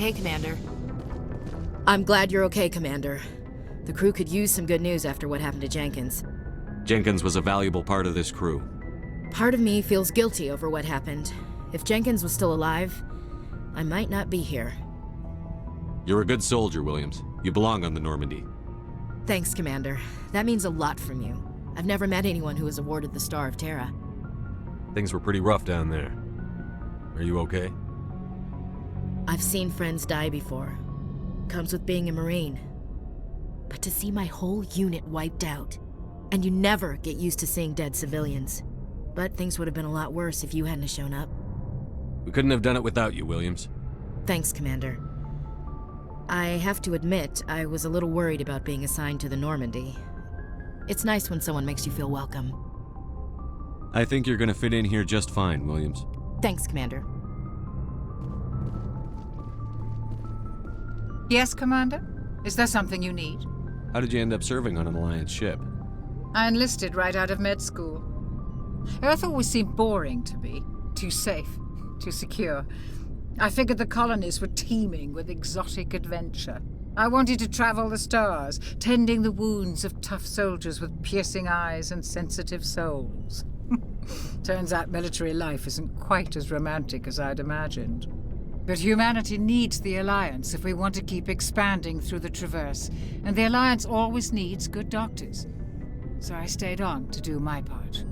Hey, Commander. I'm glad you're okay, Commander. The crew could use some good news after what happened to Jenkins. Jenkins was a valuable part of this crew. Part of me feels guilty over what happened. If Jenkins was still alive, I might not be here. You're a good soldier, Williams. You belong on the Normandy. Thanks, Commander. That means a lot from you. I've never met anyone who was awarded the Star of Terra. Things were pretty rough down there. Are you okay? I've seen friends die before. Comes with being a Marine. But to see my whole unit wiped out, and you never get used to seeing dead civilians. But things would have been a lot worse if you hadn't shown up. We couldn't have done it without you, Williams. Thanks, Commander. I have to admit, I was a little worried about being assigned to the Normandy. It's nice when someone makes you feel welcome. I think you're gonna fit in here just fine, Williams. Thanks, Commander. Yes, Commander? Is there something you need? How did you end up serving on an Alliance ship? I enlisted right out of med school. Earth always seemed boring to me. Too safe, too secure. I figured the colonies were teeming with exotic adventure. I wanted to travel the stars, tending the wounds of tough soldiers with piercing eyes and sensitive souls. Turns out military life isn't quite as romantic as I'd imagined. But humanity needs the Alliance if we want to keep expanding through the Traverse, and the Alliance always needs good doctors. So I stayed on to do my part.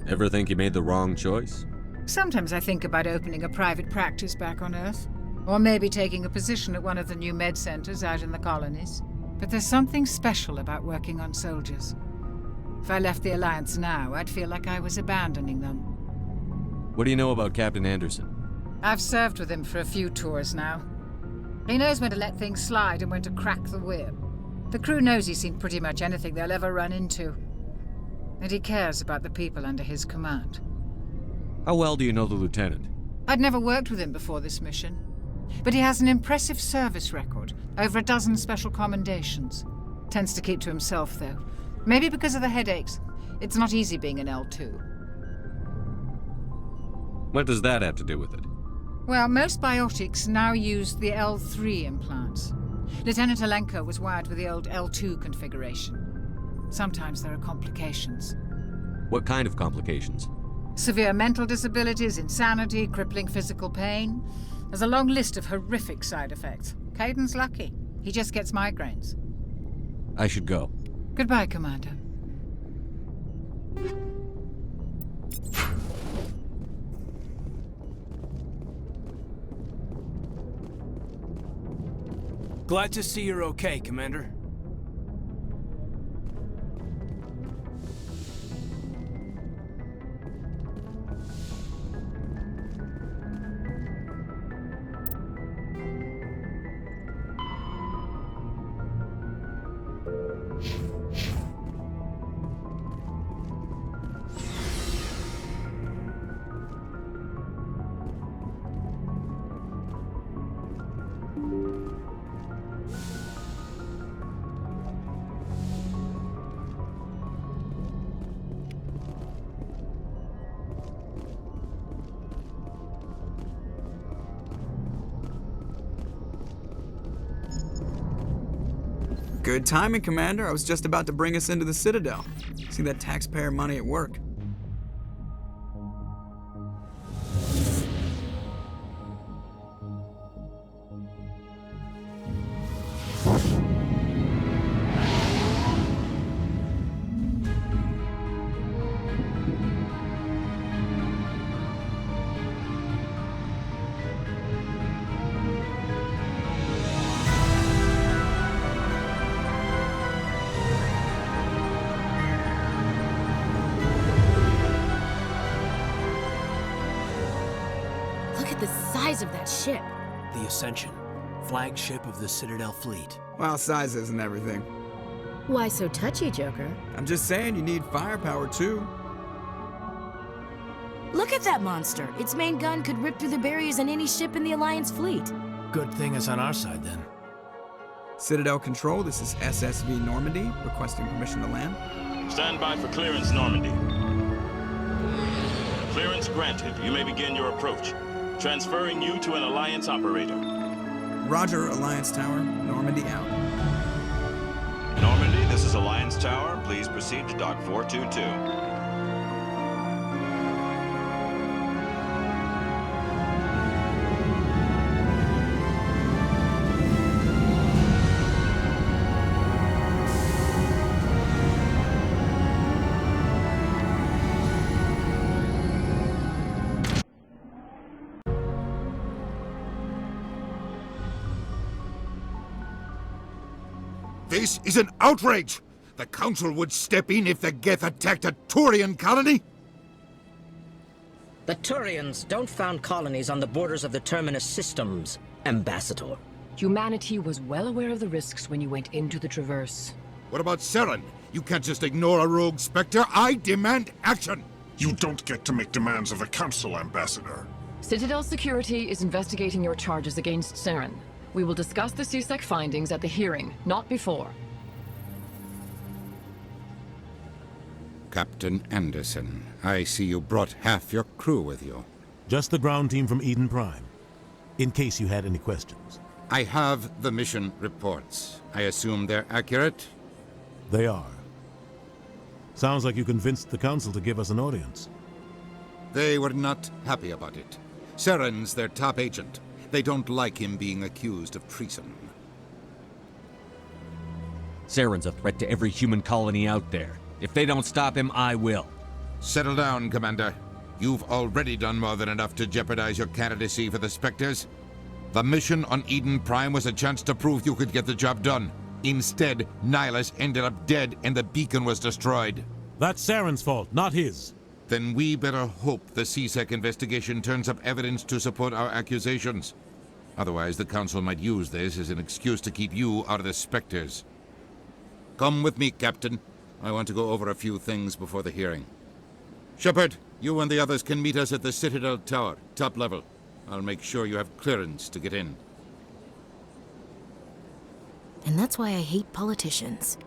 Ever think you made the wrong choice? Sometimes I think about opening a private practice back on Earth, or maybe taking a position at one of the new med centers out in the colonies. But there's something special about working on soldiers. If I left the Alliance now, I'd feel like I was abandoning them. What do you know about Captain Anderson? I've served with him for a few tours now. He knows when to let things slide and when to crack the whip. The crew knows he's seen pretty much anything they'll ever run into. And he cares about the people under his command. How well do you know the lieutenant? I'd never worked with him before this mission. But he has an impressive service record, over a dozen special commendations. Tends to keep to himself, though. Maybe because of the headaches. It's not easy being an L2. What does that have to do with it? Well, most biotics now use the L3 implants. Lieutenant Alenko was wired with the old L2 configuration. Sometimes there are complications. What kind of complications? Severe mental disabilities, insanity, crippling physical pain. There's a long list of horrific side effects. Caden's lucky. He just gets migraines. I should go. Goodbye, Commander. Glad to see you're okay, Commander. Good timing, Commander. I was just about to bring us into the Citadel. See that taxpayer money at work. The size of that ship. The Ascension, flagship of the Citadel fleet. Well, size isn't everything. Why so touchy, Joker? I'm just saying you need firepower, too. Look at that monster. Its main gun could rip through the barriers in any ship in the Alliance fleet. Good thing it's on our side, then. Citadel Control, this is SSV Normandy, requesting permission to land. Stand by for clearance, Normandy. Clearance granted. You may begin your approach. Transferring you to an Alliance operator. Roger, Alliance Tower. Normandy out. Normandy, this is Alliance Tower. Please proceed to Dock 422. This is an outrage! The Council would step in if the Geth attacked a Turian colony? The Turians don't found colonies on the borders of the Terminus systems, Ambassador. Humanity was well aware of the risks when you went into the Traverse. What about Saren? You can't just ignore a rogue Spectre. I demand action! You don't get to make demands of the Council, Ambassador. Citadel Security is investigating your charges against Saren. We will discuss the CSEC findings at the hearing, not before. Captain Anderson, I see you brought half your crew with you. Just the ground team from Eden Prime, in case you had any questions. I have the mission reports. I assume they're accurate? They are. Sounds like you convinced the Council to give us an audience. They were not happy about it. Saren's their top agent. They don't like him being accused of treason. Saren's a threat to every human colony out there. If they don't stop him, I will. Settle down, Commander. You've already done more than enough to jeopardize your candidacy for the Spectres. The mission on Eden Prime was a chance to prove you could get the job done. Instead, Nihilus ended up dead and the beacon was destroyed. That's Saren's fault, not his. Then we better hope the CSEC investigation turns up evidence to support our accusations. Otherwise, the Council might use this as an excuse to keep you out of the Spectres. Come with me, Captain. I want to go over a few things before the hearing. Shepard, you and the others can meet us at the Citadel Tower, top level. I'll make sure you have clearance to get in. And that's why I hate politicians.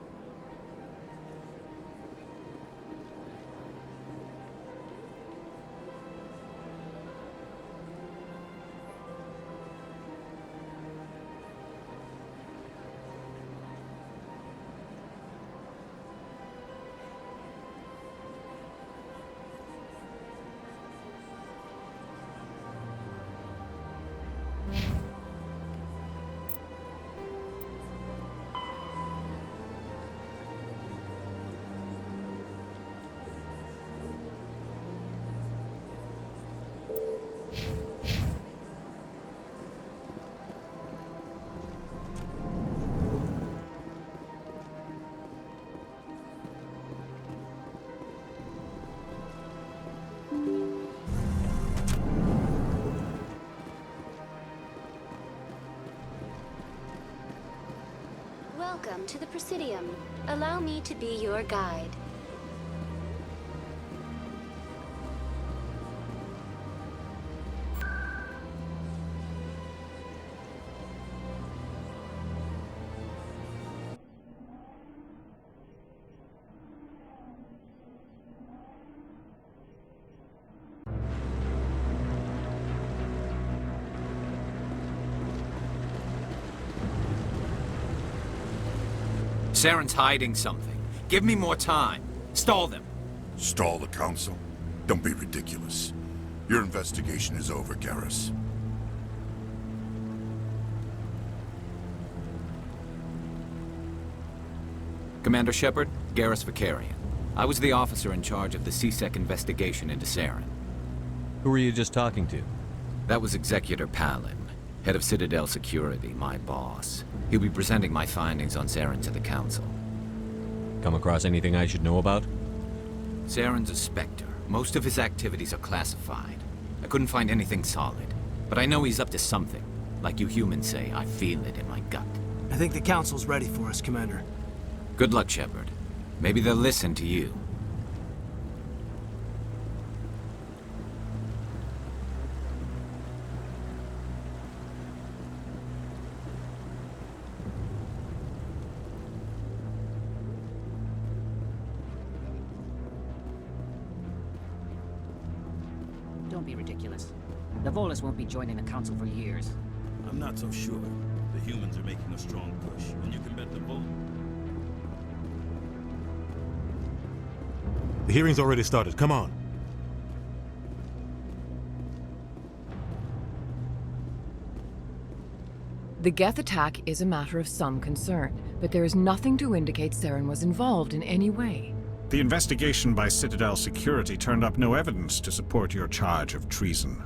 Welcome to the Presidium. Allow me to be your guide. Saren's hiding something. Give me more time. Stall them. Stall the Council? Don't be ridiculous. Your investigation is over, Garrus. Commander Shepard, Garrus Vakarian. I was the officer in charge of the CSEC investigation into Saren. Who were you just talking to? That was Executor Palin, head of Citadel Security, my boss. He'll be presenting my findings on Saren to the Council. Come across anything I should know about? Saren's a Spectre. Most of his activities are classified. I couldn't find anything solid. But I know he's up to something. Like you humans say, I feel it in my gut. I think the Council's ready for us, Commander. Good luck, Shepard. Maybe they'll listen to you. Don't be ridiculous. The Volus won't be joining the Council for years. I'm not so sure. The humans are making a strong push, and you can bet the vote. The hearing's already started. Come on. The Geth attack is a matter of some concern, but there is nothing to indicate Saren was involved in any way. The investigation by Citadel Security turned up no evidence to support your charge of treason.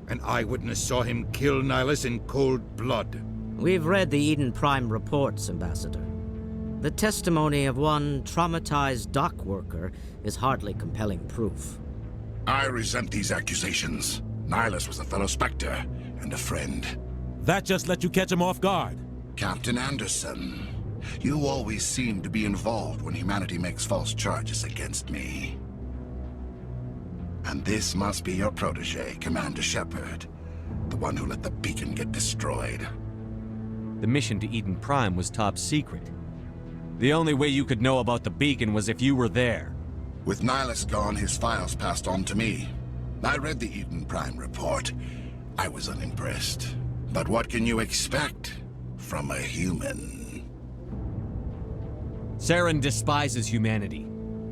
An eyewitness saw him kill Nihilus in cold blood. We've read the Eden Prime reports, Ambassador. The testimony of one traumatized dock worker is hardly compelling proof. I resent these accusations. Nihilus was a fellow Spectre and a friend. That just let you catch him off guard. Captain Anderson, you always seem to be involved when humanity makes false charges against me. And this must be your protege, Commander Shepard, the one who let the beacon get destroyed. The mission to Eden Prime was top secret. The only way you could know about the beacon was if you were there. With Nihilus gone, his files passed on to me. I read the Eden Prime report. I was unimpressed. But what can you expect from a human? Saren despises humanity.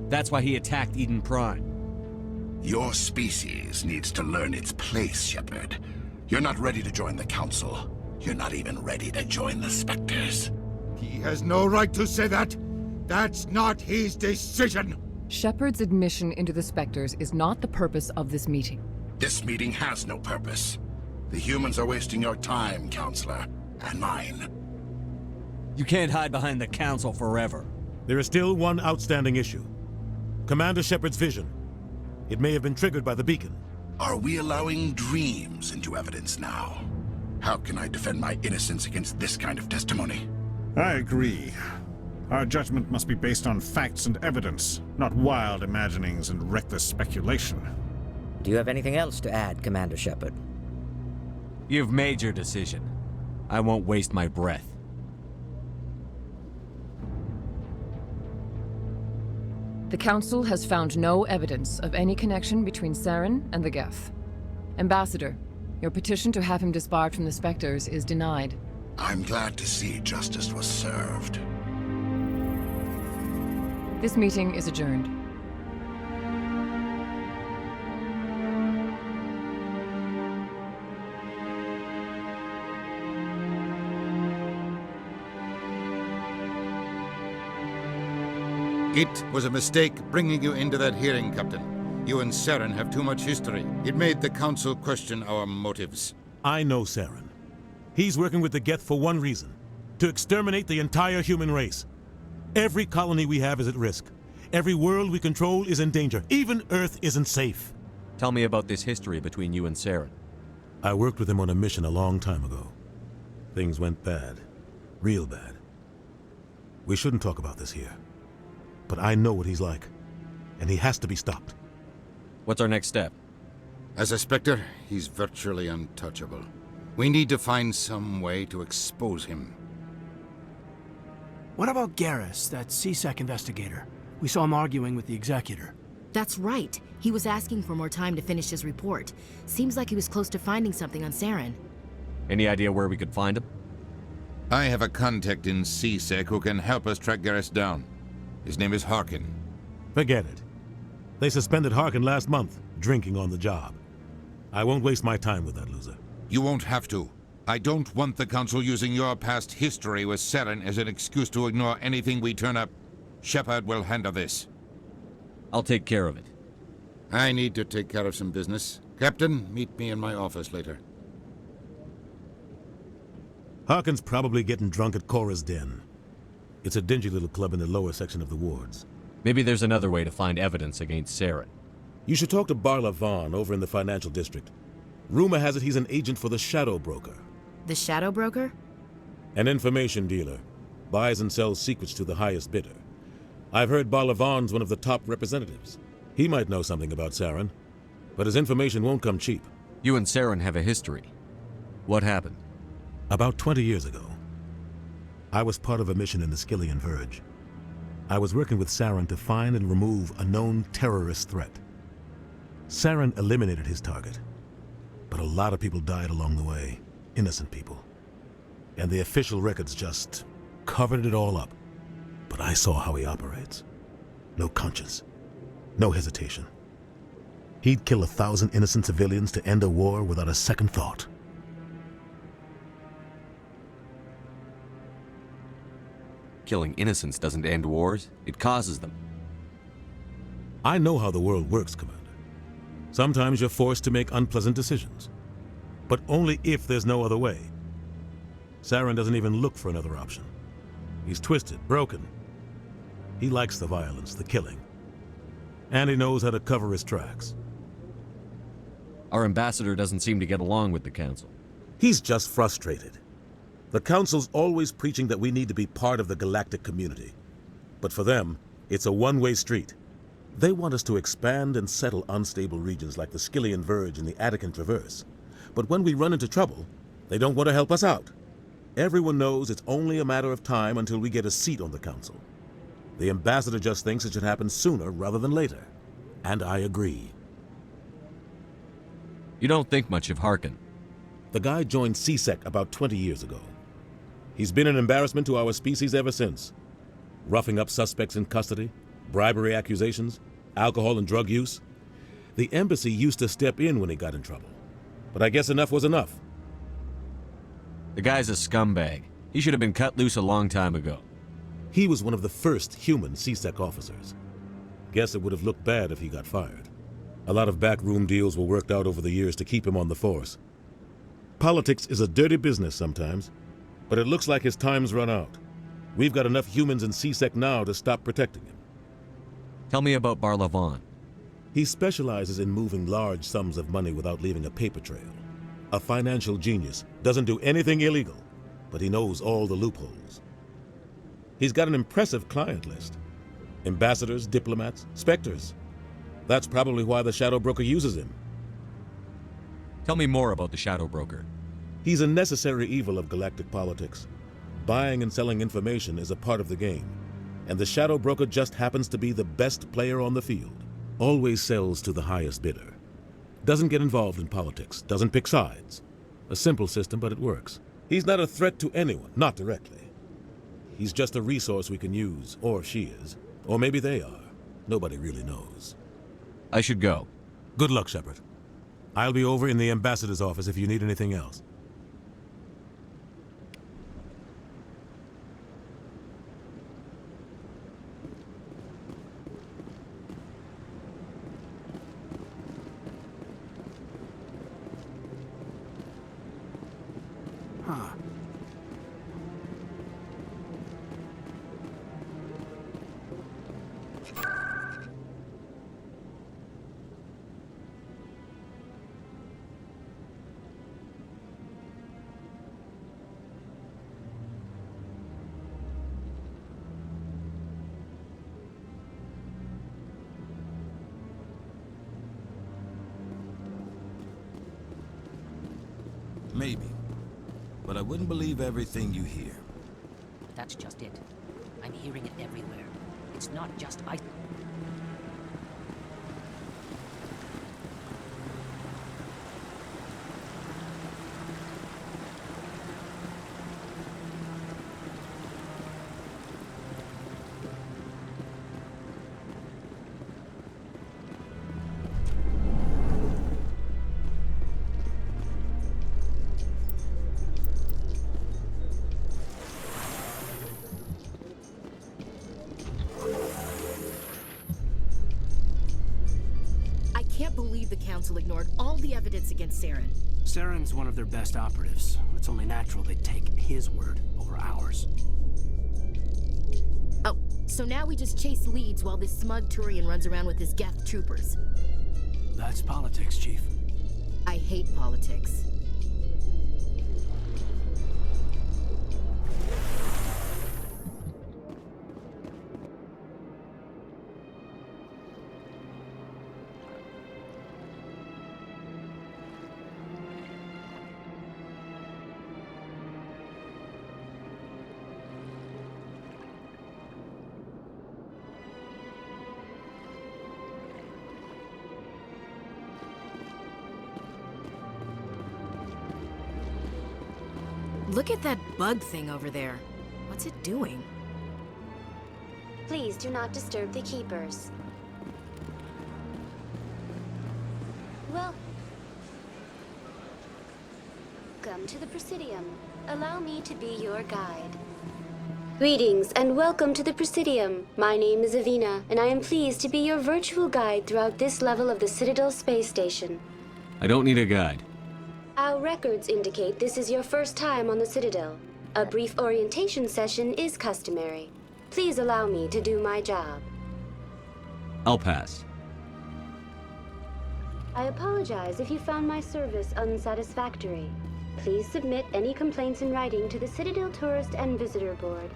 That's why he attacked Eden Prime. Your species needs to learn its place, Shepard. You're not ready to join the Council. You're not even ready to join the Spectres. He has no right to say that. That's not his decision. Shepard's admission into the Spectres is not the purpose of this meeting. This meeting has no purpose. The humans are wasting your time, Counselor, and mine. You can't hide behind the Council forever. There is still one outstanding issue. Commander Shepard's vision. It may have been triggered by the beacon. Are we allowing dreams into evidence now? How can I defend my innocence against this kind of testimony? I agree. Our judgment must be based on facts and evidence, not wild imaginings and reckless speculation. Do you have anything else to add, Commander Shepard? You've made your decision. I won't waste my breath. The Council has found no evidence of any connection between Saren and the Geth. Ambassador, your petition to have him disbarred from the Spectres is denied. I'm glad to see justice was served. This meeting is adjourned. It was a mistake bringing you into that hearing, Captain. You and Saren have too much history. It made the Council question our motives. I know Saren. He's working with the Geth for one reason. To exterminate the entire human race. Every colony we have is at risk. Every world we control is in danger. Even Earth isn't safe. Tell me about this history between you and Saren. I worked with him on a mission a long time ago. Things went bad. Real bad. We shouldn't talk about this here. But I know what he's like. And he has to be stopped. What's our next step? As a Spectre, he's virtually untouchable. We need to find some way to expose him. What about Garrus, that CSEC investigator? We saw him arguing with the Executor. That's right. He was asking for more time to finish his report. Seems like he was close to finding something on Saren. Any idea where we could find him? I have a contact in CSEC who can help us track Garrus down. His name is Harkin. Forget it. They suspended Harkin last month, drinking on the job. I won't waste my time with that loser. You won't have to. I don't want the Council using your past history with Saren as an excuse to ignore anything we turn up. Shepard will handle this. I'll take care of it. I need to take care of some business. Captain, meet me in my office later. Harkin's probably getting drunk at Cora's Den. It's a dingy little club in the lower section of the wards. Maybe there's another way to find evidence against Saren. You should talk to Barla Vaughn over in the financial district. Rumor has it he's an agent for the Shadow Broker. The Shadow Broker? An information dealer. Buys and sells secrets to the highest bidder. I've heard Barla Vaughn's one of the top representatives. He might know something about Saren, but his information won't come cheap. You and Saren have a history. What happened? About 20 years ago, I was part of a mission in the Skillian Verge. I was working with Saren to find and remove a known terrorist threat. Saren eliminated his target, but a lot of people died along the way. Innocent people. and the official records just covered it all up. But I saw how he operates. No conscience, no hesitation. He'd kill 1,000 innocent civilians to end a war without a second thought. Killing innocents doesn't end wars, it causes them. I know how the world works, Commander. Sometimes you're forced to make unpleasant decisions, but only if there's no other way. Saren doesn't even look for another option. He's twisted, broken. He likes the violence, the killing. And he knows how to cover his tracks. Our ambassador doesn't seem to get along with the Council. He's just frustrated. The Council's always preaching that we need to be part of the galactic community. But for them, it's a one-way street. They want us to expand and settle unstable regions like the Skyllian Verge and the Attican Traverse. But when we run into trouble, they don't want to help us out. Everyone knows it's only a matter of time until we get a seat on the Council. The ambassador just thinks it should happen sooner rather than later. And I agree. You don't think much of Harkin. The guy joined C-Sec about 20 years ago. He's been an embarrassment to our species ever since. Roughing up suspects in custody, bribery accusations, alcohol and drug use. The embassy used to step in when he got in trouble. But I guess enough was enough. The guy's a scumbag. He should have been cut loose a long time ago. He was one of the first human C-Sec officers. Guess it would have looked bad if he got fired. A lot of backroom deals were worked out over the years to keep him on the force. Politics is a dirty business sometimes, but it looks like his time's run out. We've got enough humans in C-Sec now to stop protecting him. Tell me about Barlavan. He specializes in moving large sums of money without leaving a paper trail. A financial genius, doesn't do anything illegal, but he knows all the loopholes. He's got an impressive client list. Ambassadors, diplomats, specters. That's probably why the Shadow Broker uses him. Tell me more about the Shadow Broker. He's a necessary evil of galactic politics. Buying and selling information is a part of the game, and the Shadow Broker just happens to be the best player on the field. Always sells to the highest bidder. Doesn't get involved in politics, doesn't pick sides. A simple system, but it works. He's not a threat to anyone, not directly. He's just a resource we can use, or she is. Or maybe they are. Nobody really knows. I should go. Good luck, Shepard. I'll be over in the ambassador's office if you need anything else. Huh. Maybe. But I wouldn't believe everything you hear. That's just it. I'm hearing it everywhere. It's not just I. The Council ignored all the evidence against Saren. Saren's one of their best operatives. It's only natural they'd take his word over ours. Oh, so now we just chase leads while this smug Turian runs around with his Geth troopers. That's politics, Chief. I hate politics. Look at that bug thing over there. What's it doing? Please do not disturb the keepers. Welcome to the Presidium. Allow me to be your guide. Greetings and welcome to the Presidium. My name is Avina, and I am pleased to be your virtual guide throughout this level of the Citadel space station. I don't need a guide. Our records indicate this is your first time on the Citadel. A brief orientation session is customary. Please allow me to do my job. I'll pass. I apologize if you found my service unsatisfactory. Please submit any complaints in writing to the Citadel Tourist and Visitor Board.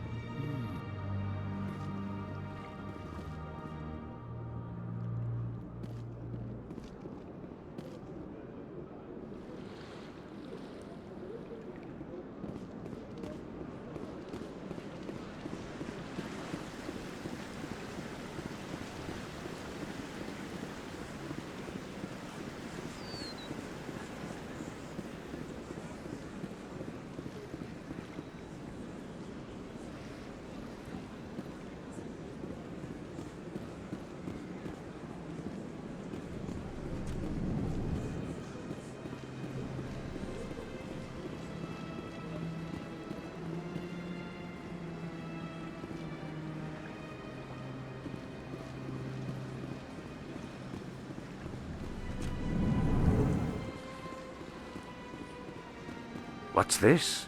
What's this?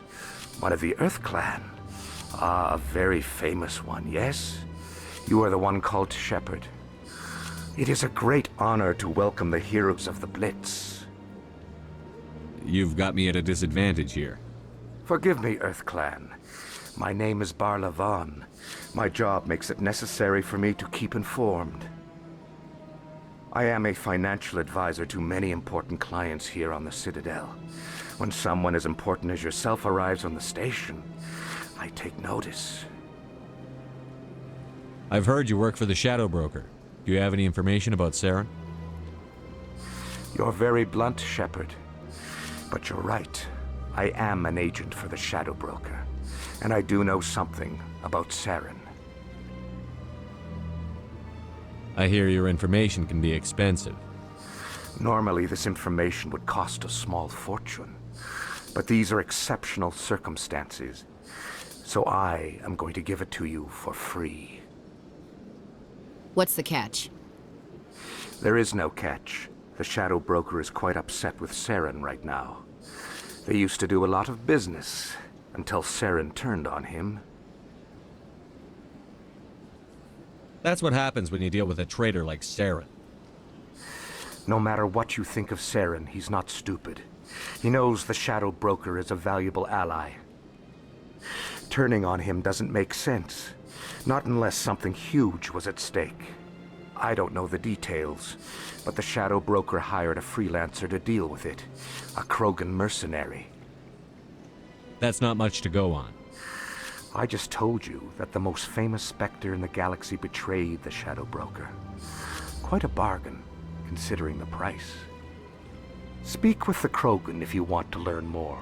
One of the Earth Clan. Ah, a very famous one, yes? You are the one called Shepard. It is a great honor to welcome the heroes of the Blitz. You've got me at a disadvantage here. Forgive me, Earth Clan. My name is Barla Vaughn. My job makes it necessary for me to keep informed. I am a financial advisor to many important clients here on the Citadel. When someone as important as yourself arrives on the station, I take notice. I've heard you work for the Shadow Broker. Do you have any information about Saren? You're very blunt, Shepard. But you're right. I am an agent for the Shadow Broker, and I do know something about Saren. I hear your information can be expensive. Normally, this information would cost a small fortune. But these are exceptional circumstances, so I am going to give it to you for free. What's the catch? There is no catch. The Shadow Broker is quite upset with Saren right now. They used to do a lot of business, until Saren turned on him. That's what happens when you deal with a traitor like Saren. No matter what you think of Saren, he's not stupid. He knows the Shadow Broker is a valuable ally. Turning on him doesn't make sense. Not unless something huge was at stake. I don't know the details, but the Shadow Broker hired a freelancer to deal with it. A Krogan mercenary. That's not much to go on. I just told you that the most famous Spectre in the galaxy betrayed the Shadow Broker. Quite a bargain, considering the price. Speak with the Krogan if you want to learn more.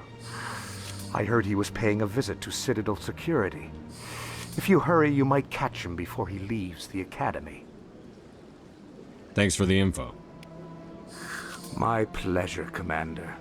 I heard he was paying a visit to Citadel security. If you hurry, you might catch him before he leaves the Academy. Thanks for the info. My pleasure, Commander.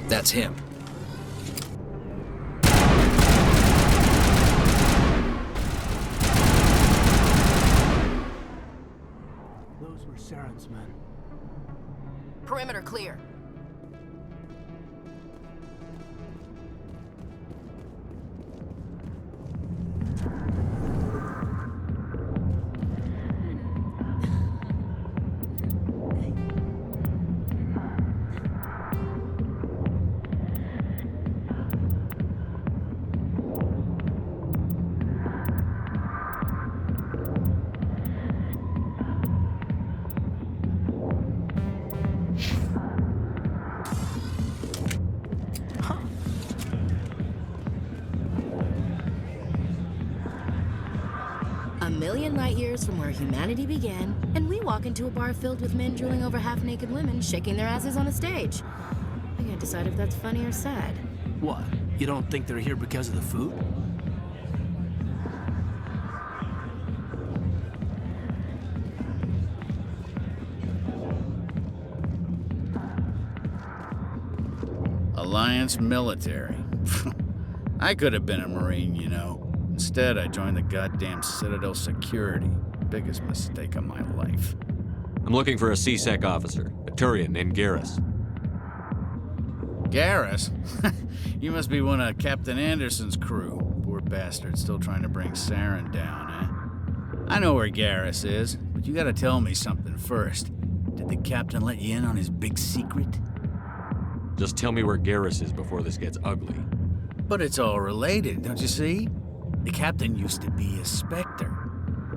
That's him. million light years from where humanity began, and we walk into a bar filled with men drooling over half-naked women shaking their asses on a stage. I can't decide if that's funny or sad. What? You don't think they're here because of the food? Alliance military. I could have been a Marine, you know. Instead, I joined the goddamn Citadel security. Biggest mistake of my life. I'm looking for a C-Sec officer, a Turian named Garrus. Garrus? You must be one of Captain Anderson's crew. Poor bastard, still trying to bring Saren down, eh? I know where Garrus is, but you gotta tell me something first. Did the captain let you in on his big secret? Just tell me where Garrus is before this gets ugly. But it's all related, don't you see? The captain used to be a Spectre.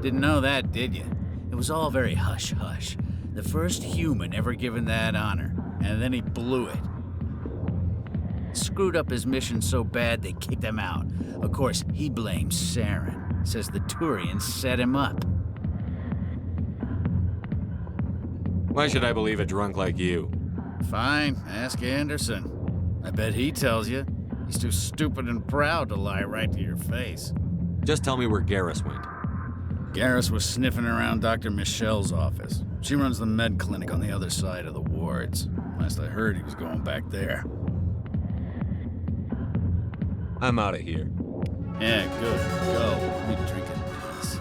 Didn't know that, did you? It was all very hush-hush. The first human ever given that honor, and then he blew it. Screwed up his mission so bad they kicked him out. Of course, he blames Saren. Says the Turians set him up. Why should I believe a drunk like you? Fine, ask Anderson. I bet he tells you. He's too stupid and proud to lie right to your face. Just tell me where Garrus went. Garrus was sniffing around Dr. Michelle's office. She runs the med clinic on the other side of the wards. Last I heard, he was going back there. I'm out of here. Yeah, good. Go. Let me drink in peace.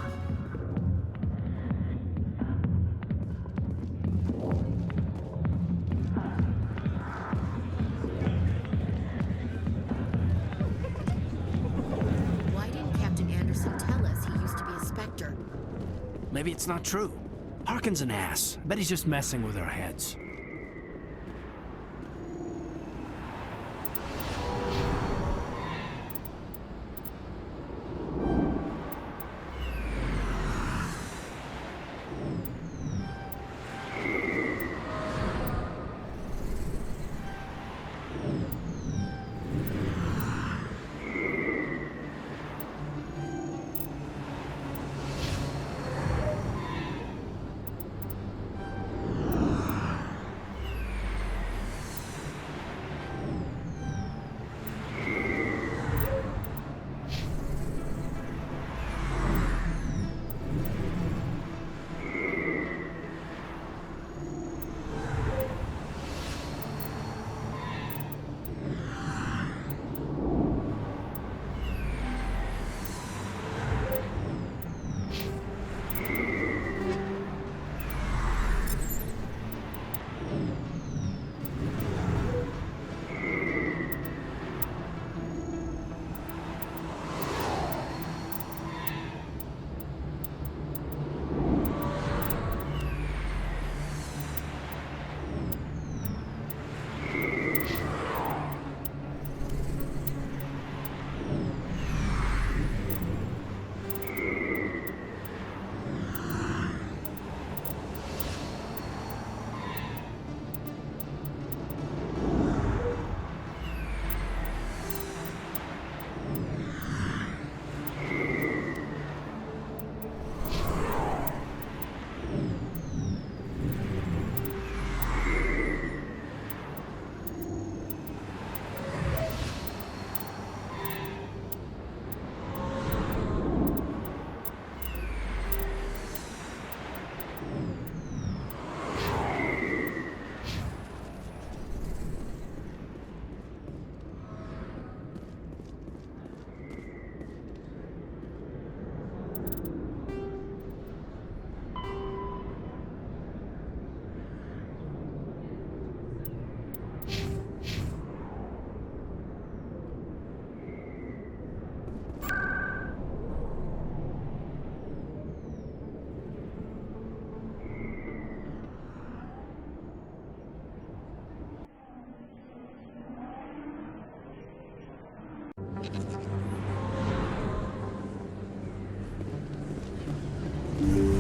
Why didn't Captain Anderson tell us he used to be a Spectre? Maybe it's not true. Harkin's an ass. I bet he's just messing with our heads.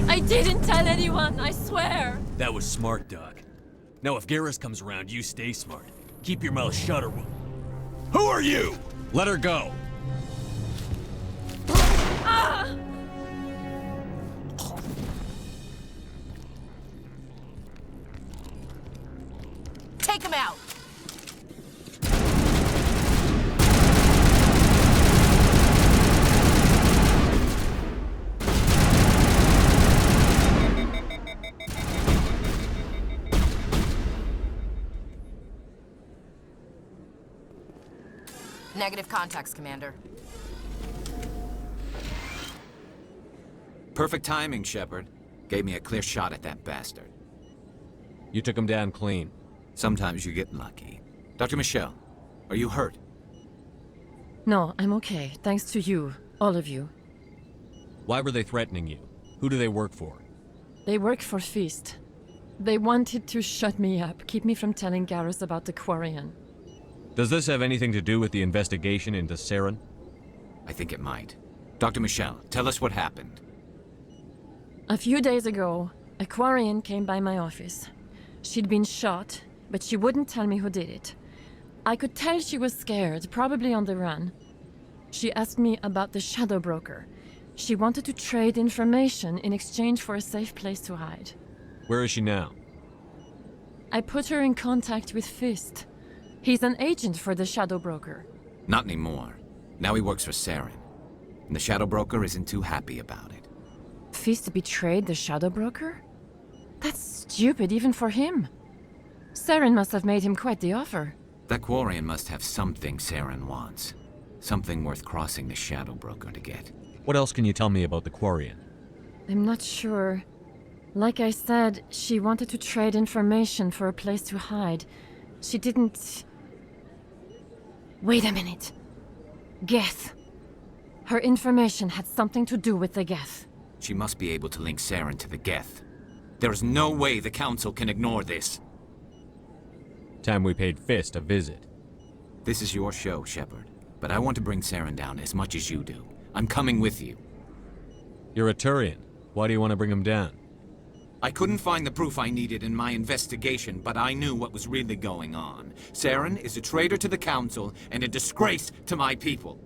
I didn't tell anyone, I swear! That was smart, Doc. Now if Garrus comes around, you stay smart. Keep your mouth shut or we'll... Who are you? Let her go! Ah! negative contacts, Commander. Perfect timing, Shepard. Gave me a clear shot at that bastard. You took him down clean. Sometimes you get lucky. Dr. Michelle, are you hurt? No, I'm okay, thanks to you, all of you. Why were they threatening you? Who do they work for? They work for Feast. They wanted to shut me up, keep me from telling Garrus about the Quarian. Does this have anything to do with the investigation into Saren? I think it might. Dr. Michelle, tell us what happened. A few days ago, a Quarian came by my office. She'd been shot, but she wouldn't tell me who did it. I could tell she was scared, probably on the run. She asked me about the Shadow Broker. She wanted to trade information in exchange for a safe place to hide. Where is she now? I put her in contact with Fist. He's an agent for the Shadow Broker. Not anymore. Now he works for Saren. And the Shadow Broker isn't too happy about it. Fist betrayed the Shadow Broker? That's stupid even for him. Saren must have made him quite the offer. That Quarian must have something Saren wants. Something worth crossing the Shadow Broker to get. What else can you tell me about the Quarian? I'm not sure. Like I said, she wanted to trade information for a place to hide. She didn't... Wait a minute. Geth. Her information had something to do with the Geth. She must be able to link Saren to the Geth. There is no way the Council can ignore this. Time we paid Fist a visit. This is your show, Shepard. But I want to bring Saren down as much as you do. I'm coming with you. You're a Turian. Why do you want to bring him down? I couldn't find the proof I needed in my investigation, but I knew what was really going on. Saren is a traitor to the Council and a disgrace to my people.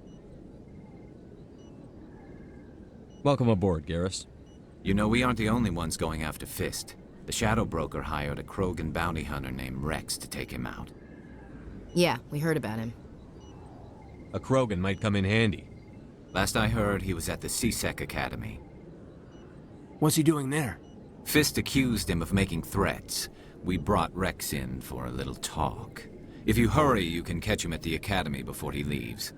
Welcome aboard, Garrus. You know, we aren't the only ones going after Fist. The Shadow Broker hired a Krogan bounty hunter named Rex to take him out. Yeah, we heard about him. A Krogan might come in handy. Last I heard, he was at the C-Sec Academy. What's he doing there? Fist accused him of making threats. We brought Rex in for a little talk. If you hurry, you can catch him at the Academy before he leaves.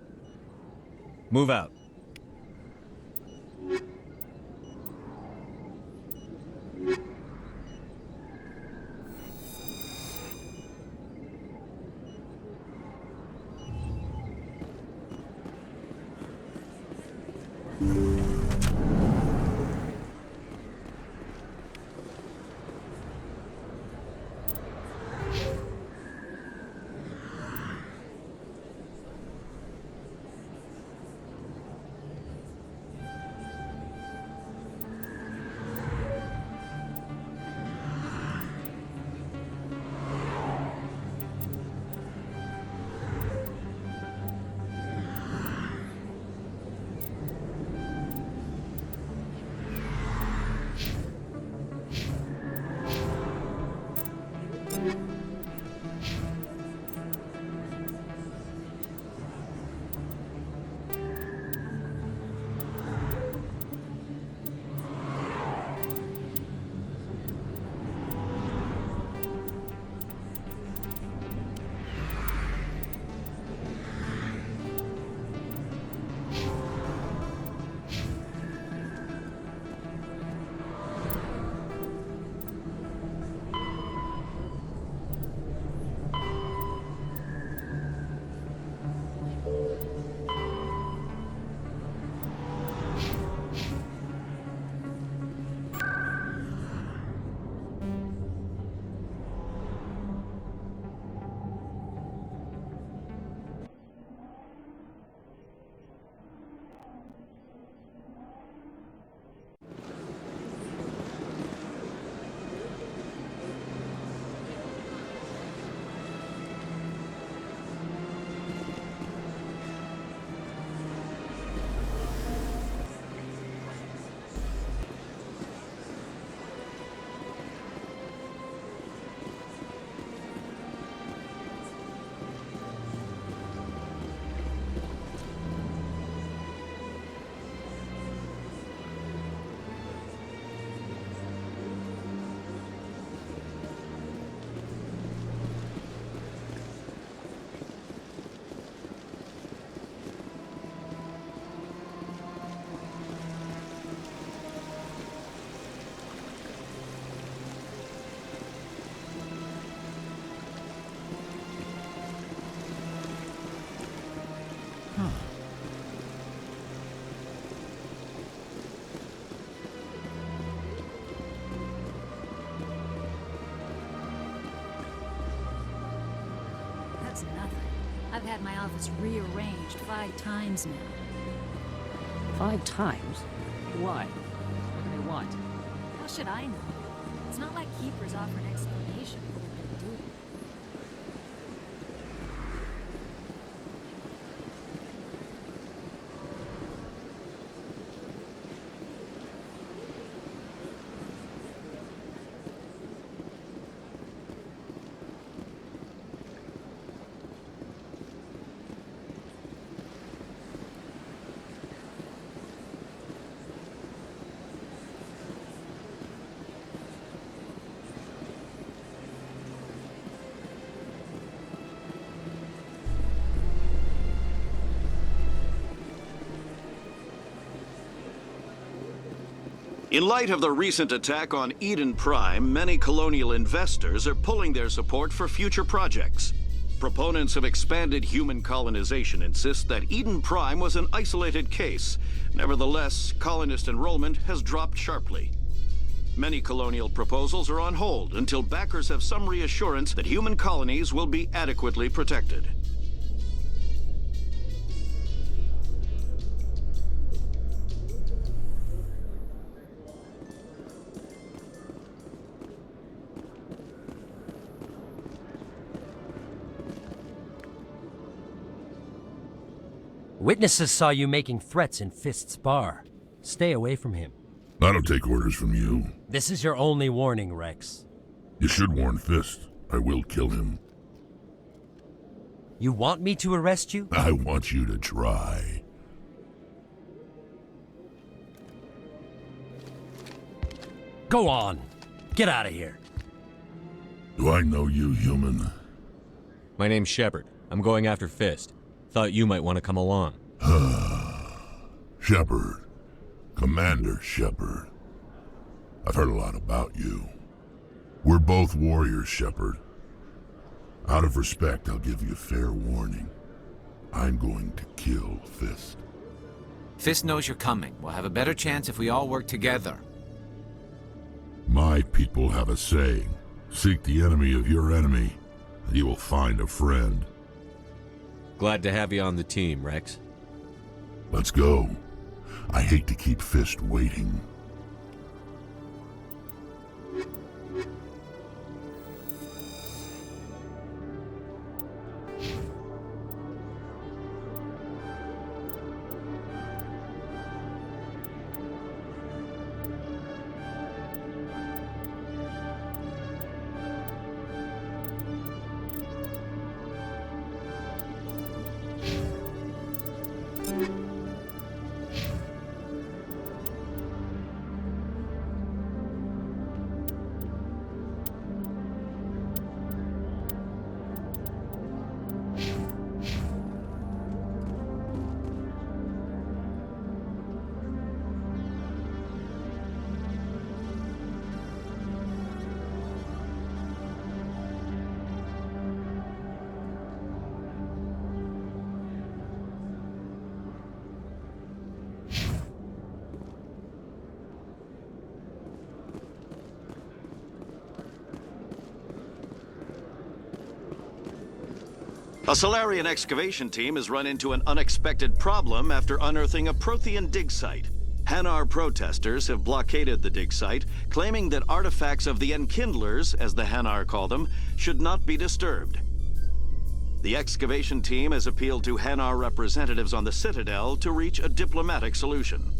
Move out. That's nothing. I've had my office rearranged 5 times now. 5 times? Why? What do they want? How should I know? It's not like keepers offer an explanation for what they're doing. In light of the recent attack on Eden Prime, many colonial investors are pulling their support for future projects. Proponents of expanded human colonization insist that Eden Prime was an isolated case. Nevertheless, colonist enrollment has dropped sharply. Many colonial proposals are on hold until backers have some reassurance that human colonies will be adequately protected. Witnesses saw you making threats in Fist's bar. Stay away from him. I don't take orders from you. This is your only warning, Rex. You should warn Fist. I will kill him. You want me to arrest you? I want you to try. Go on. Get out of here. Do I know you, human? My name's Shepard. I'm going after Fist. Thought you might want to come along. Shepard. Commander Shepard. I've heard a lot about you. We're both warriors, Shepard. Out of respect, I'll give you fair warning. I'm going to kill Fist. Fist knows you're coming. We'll have a better chance if we all work together. My people have a saying. Seek the enemy of your enemy, and you will find a friend. Glad to have you on the team, Rex. Let's go. I hate to keep Fist waiting. A Salarian excavation team has run into an unexpected problem after unearthing a Prothean dig site. Hanar protesters have blockaded the dig site, claiming that artifacts of the Enkindlers, as the Hanar call them, should not be disturbed. The excavation team has appealed to Hanar representatives on the Citadel to reach a diplomatic solution.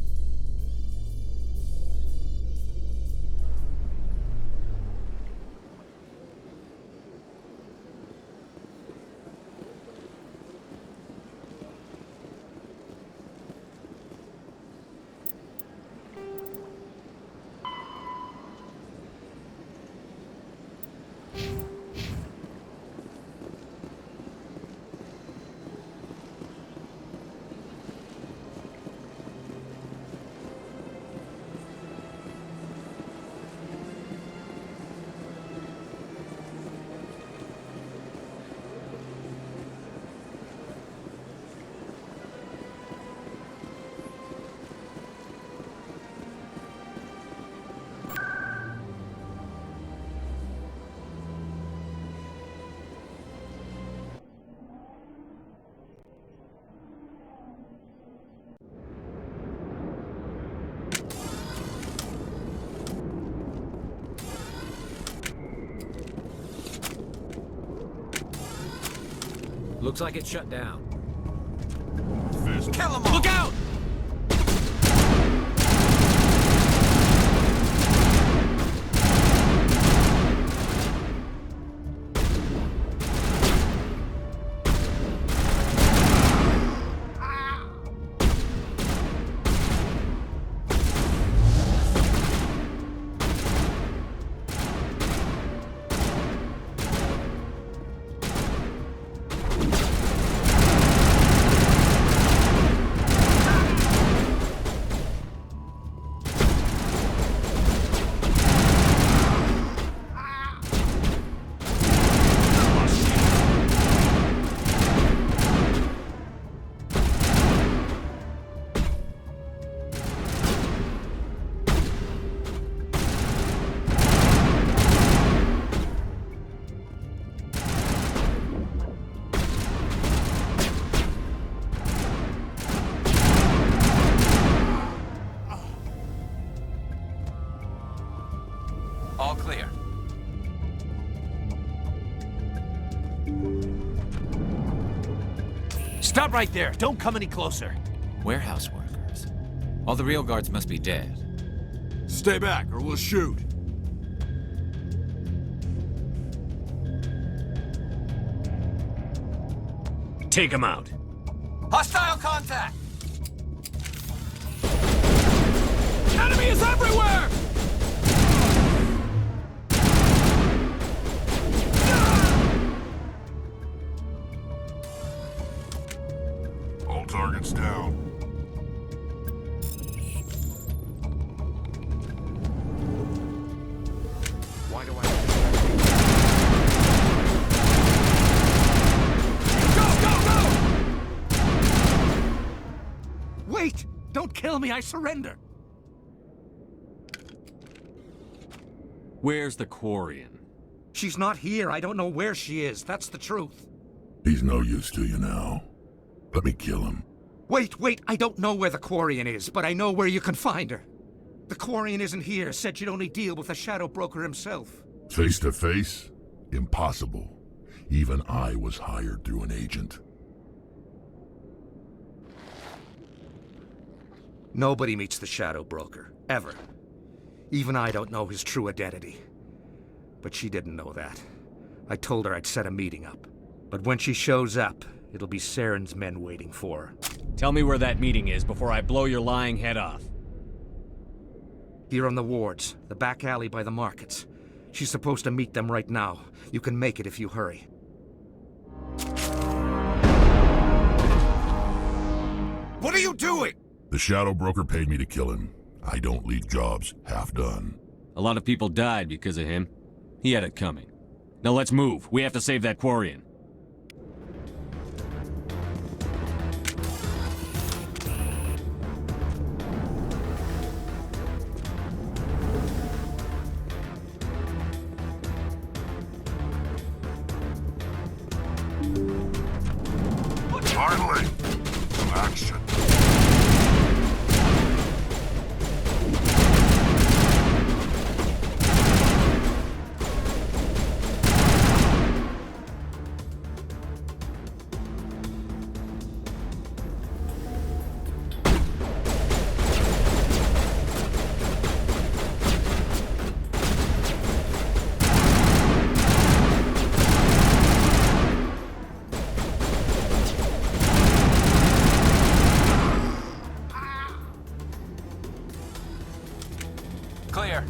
Looks like it's shut down. Kill them all! Look out! All clear. Stop right there. Don't come any closer. Warehouse workers. All the real guards must be dead. Stay back or we'll shoot. Take him out. Hostile contact! Enemy is everywhere! All targets down. Why do I... Wait! Don't kill me, I surrender! Where's the Quarian? She's not here. I don't know where she is. That's the truth. He's no use to you now. Let me kill him. Wait. I don't know where the Quarian is, but I know where you can find her. The Quarian isn't here. Said she'd only deal with the Shadow Broker himself. Face to face? Impossible. Even I was hired through an agent. Nobody meets the Shadow Broker. Ever. Even I don't know his true identity. But she didn't know that. I told her I'd set a meeting up. But when she shows up, it'll be Saren's men waiting for her. Tell me where that meeting is before I blow your lying head off. Here on the wards, the back alley by the markets. She's supposed to meet them right now. You can make it if you hurry. What are you doing? The Shadow Broker paid me to kill him. I don't leave jobs half done. A lot of people died because of him. He had it coming. Now let's move. We have to save that Quarian. Finally, some action. Clear.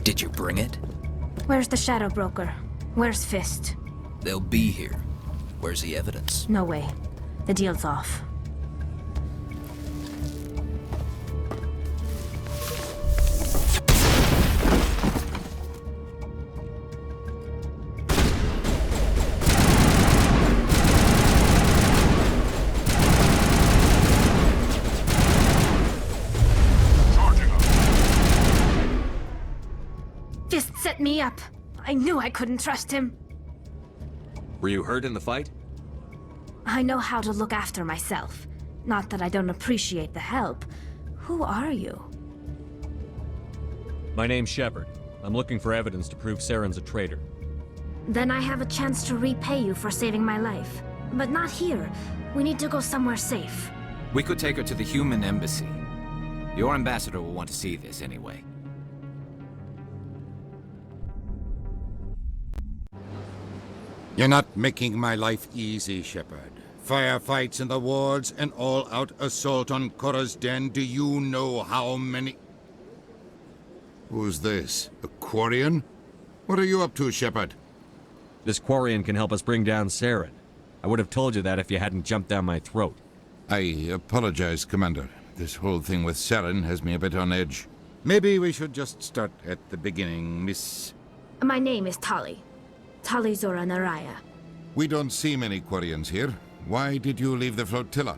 Did you bring it? Where's the Shadow Broker? Where's Fist? They'll be here. Where's the evidence? No way. The deal's off. Fist set me up. I knew I couldn't trust him. Were you hurt in the fight? I know how to look after myself. Not that I don't appreciate the help. Who are you? My name's Shepard. I'm looking for evidence to prove Saren's a traitor. Then I have a chance to repay you for saving my life. But not here. We need to go somewhere safe. We could take her to the human embassy. Your ambassador will want to see this anyway. You're not making my life easy, Shepard. Firefights in the wards, an all-out assault on Korra's den. Do you know how many... Who's this? A Quarian? What are you up to, Shepard? This Quarian can help us bring down Saren. I would have told you that if you hadn't jumped down my throat. I apologize, Commander. This whole thing with Saren has me a bit on edge. Maybe we should just start at the beginning, Miss... My name is Tali. Tali Zora Naraya. We don't see many Quarians here. Why did you leave the flotilla?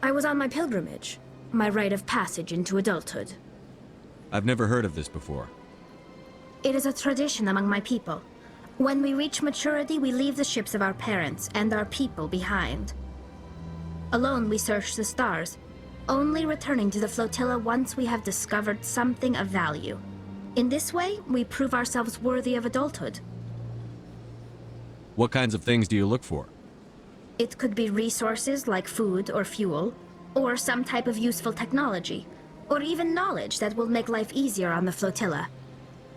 I was on my pilgrimage. My rite of passage into adulthood. I've never heard of this before. It is a tradition among my people. When we reach maturity, we leave the ships of our parents and our people behind. Alone, we search the stars, only returning to the flotilla once we have discovered something of value. In this way, we prove ourselves worthy of adulthood. What kinds of things do you look for? It could be resources like food or fuel, or some type of useful technology, or even knowledge that will make life easier on the flotilla.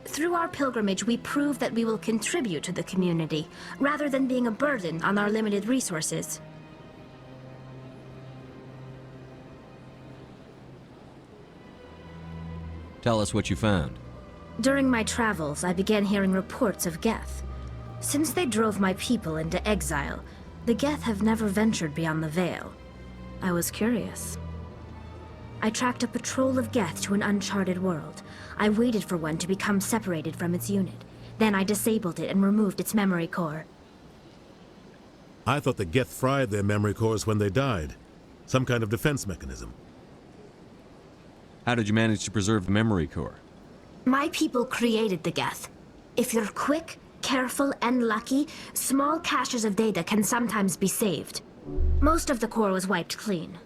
Through our pilgrimage, we prove that we will contribute to the community, rather than being a burden on our limited resources. Tell us what you found. During my travels, I began hearing reports of Geth. Since they drove my people into exile, the Geth have never ventured beyond the Veil. I was curious. I tracked a patrol of Geth to an uncharted world. I waited for one to become separated from its unit. Then I disabled it and removed its memory core. I thought the Geth fried their memory cores when they died. Some kind of defense mechanism. How did you manage to preserve the memory core? My people created the Geth. If you're quick, careful, and lucky, small caches of data can sometimes be saved. Most of the core was wiped clean,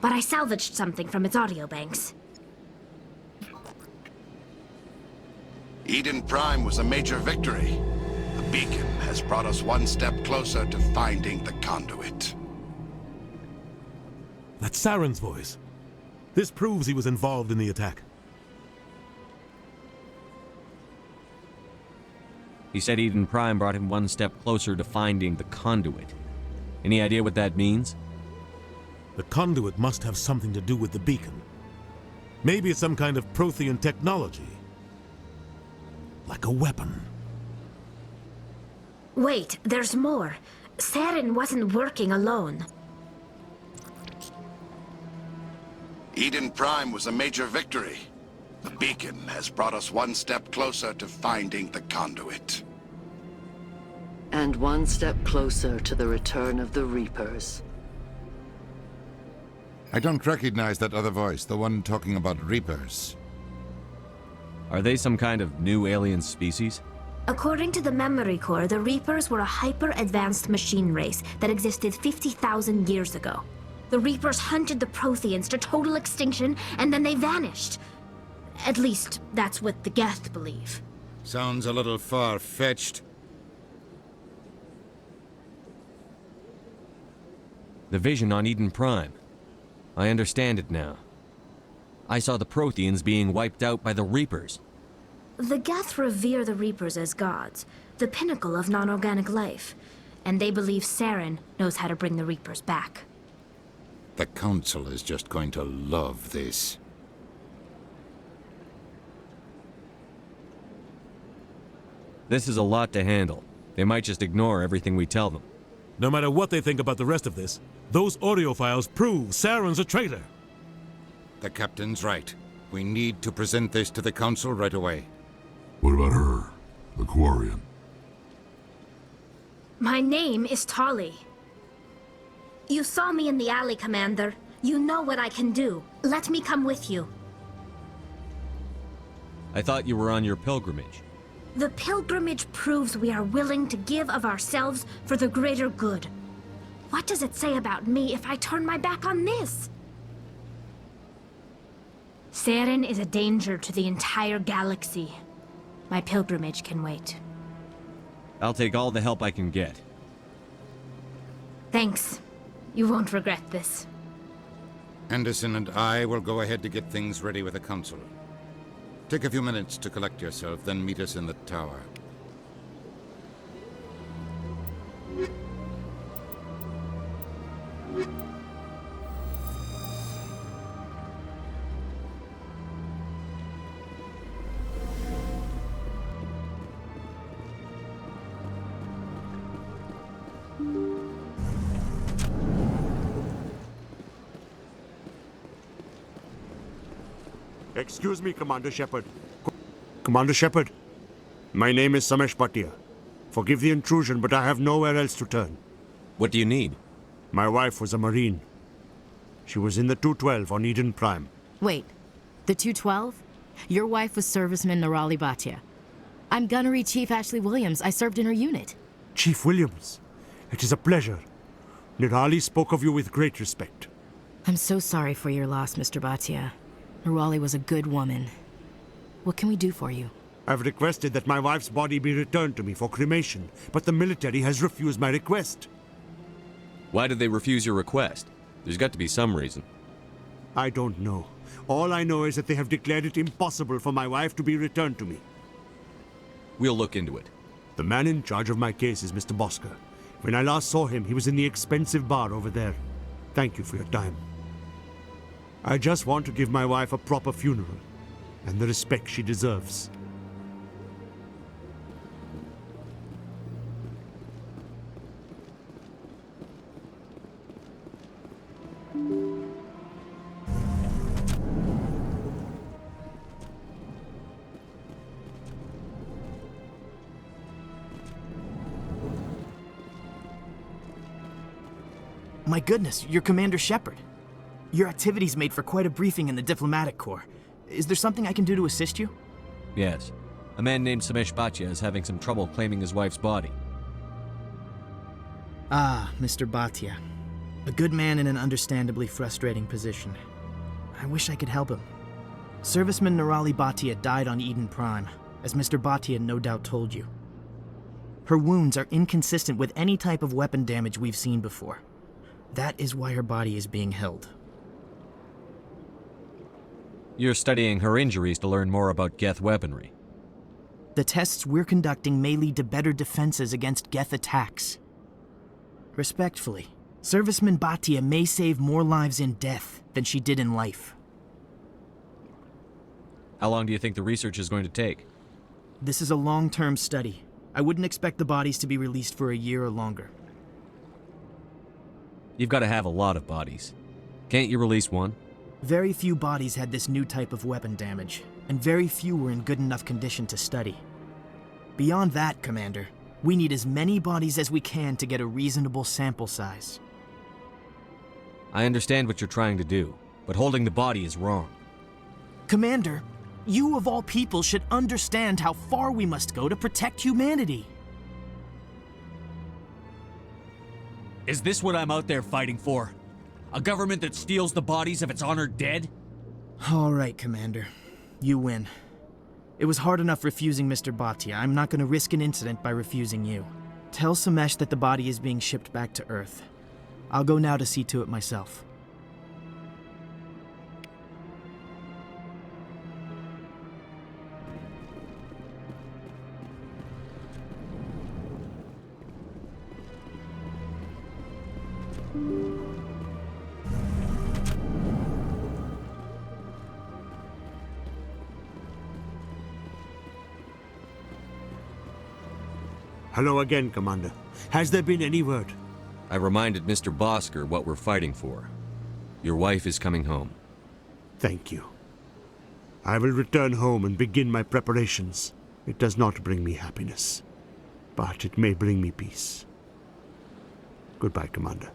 but I salvaged something from its audio banks. Eden Prime was a major victory. The beacon has brought us one step closer to finding the conduit. That's Saren's voice. This proves he was involved in the attack. He said Eden Prime brought him one step closer to finding the conduit. Any idea what that means? The conduit must have something to do with the beacon. Maybe it's some kind of Prothean technology. Like a weapon. Wait, there's more. Saren wasn't working alone. Eden Prime was a major victory. The beacon has brought us one step closer to finding the conduit. And one step closer to the return of the Reapers. I don't recognize that other voice, the one talking about Reapers. Are they some kind of new alien species? According to the memory core, the Reapers were a hyper-advanced machine race that existed 50,000 years ago. The Reapers hunted the Protheans to total extinction, and then they vanished. At least, that's what the Geth believe. Sounds a little far-fetched. The vision on Eden Prime. I understand it now. I saw the Protheans being wiped out by the Reapers. The Geth revere the Reapers as gods, the pinnacle of non-organic life, and they believe Saren knows how to bring the Reapers back. The Council is just going to love this. This is a lot to handle. They might just ignore everything we tell them. No matter what they think about the rest of this, those audio files prove Saren's a traitor. The Captain's right. We need to present this to the Council right away. What about her, the Quarian? My name is Tali. You saw me in the alley, Commander. You know what I can do. Let me come with you. I thought you were on your pilgrimage. The pilgrimage proves we are willing to give of ourselves for the greater good. What does it say about me if I turn my back on this? Saren is a danger to the entire galaxy. My pilgrimage can wait. I'll take all the help I can get. Thanks. You won't regret this. Anderson and I will go ahead to get things ready with the Council. Take a few minutes to collect yourself, then meet us in the tower. Excuse me, Commander Shepard. Commander Shepard, my name is Samesh Bhatia. Forgive the intrusion, but I have nowhere else to turn. What do you need? My wife was a Marine. She was in the 212 on Eden Prime. Wait, the 212? Your wife was Serviceman Nirali Bhatia. I'm Gunnery Chief Ashley Williams. I served in her unit. Chief Williams, it is a pleasure. Nirali spoke of you with great respect. I'm so sorry for your loss, Mr. Bhatia. Nirali was a good woman. What can we do for you? I've requested that my wife's body be returned to me for cremation, but the military has refused my request. Why did they refuse your request? There's got to be some reason. I don't know. All I know is that they have declared it impossible for my wife to be returned to me. We'll look into it. The man in charge of my case is Mr. Bosker. When I last saw him, he was in the expensive bar over there. Thank you for your time. I just want to give my wife a proper funeral, and the respect she deserves. My goodness, you're Commander Shepard. Your activities made for quite a briefing in the Diplomatic Corps. Is there something I can do to assist you? Yes. A man named Samesh Bhatia is having some trouble claiming his wife's body. Ah, Mr. Bhatia. A good man in an understandably frustrating position. I wish I could help him. Serviceman Nirali Bhatia died on Eden Prime, as Mr. Bhatia no doubt told you. Her wounds are inconsistent with any type of weapon damage we've seen before. That is why her body is being held. You're studying her injuries to learn more about Geth weaponry. The tests we're conducting may lead to better defenses against Geth attacks. Respectfully, Serviceman Bhatia may save more lives in death than she did in life. How long do you think the research is going to take? This is a long-term study. I wouldn't expect the bodies to be released for a year or longer. You've got to have a lot of bodies. Can't you release one? Very few bodies had this new type of weapon damage, and very few were in good enough condition to study. Beyond that, Commander, we need as many bodies as we can to get a reasonable sample size. I understand what you're trying to do, but holding the body is wrong. Commander, you of all people should understand how far we must go to protect humanity. Is this what I'm out there fighting for? A government that steals the bodies of its honored dead? All right, Commander. You win. It was hard enough refusing Mr. Bhatia. I'm not going to risk an incident by refusing you. Tell Samesh that the body is being shipped back to Earth. I'll go now to see to it myself. Hello again, Commander. Has there been any word? I reminded Mr. Bosker what we're fighting for. Your wife is coming home. Thank you. I will return home and begin my preparations. It does not bring me happiness, but it may bring me peace. Goodbye, Commander.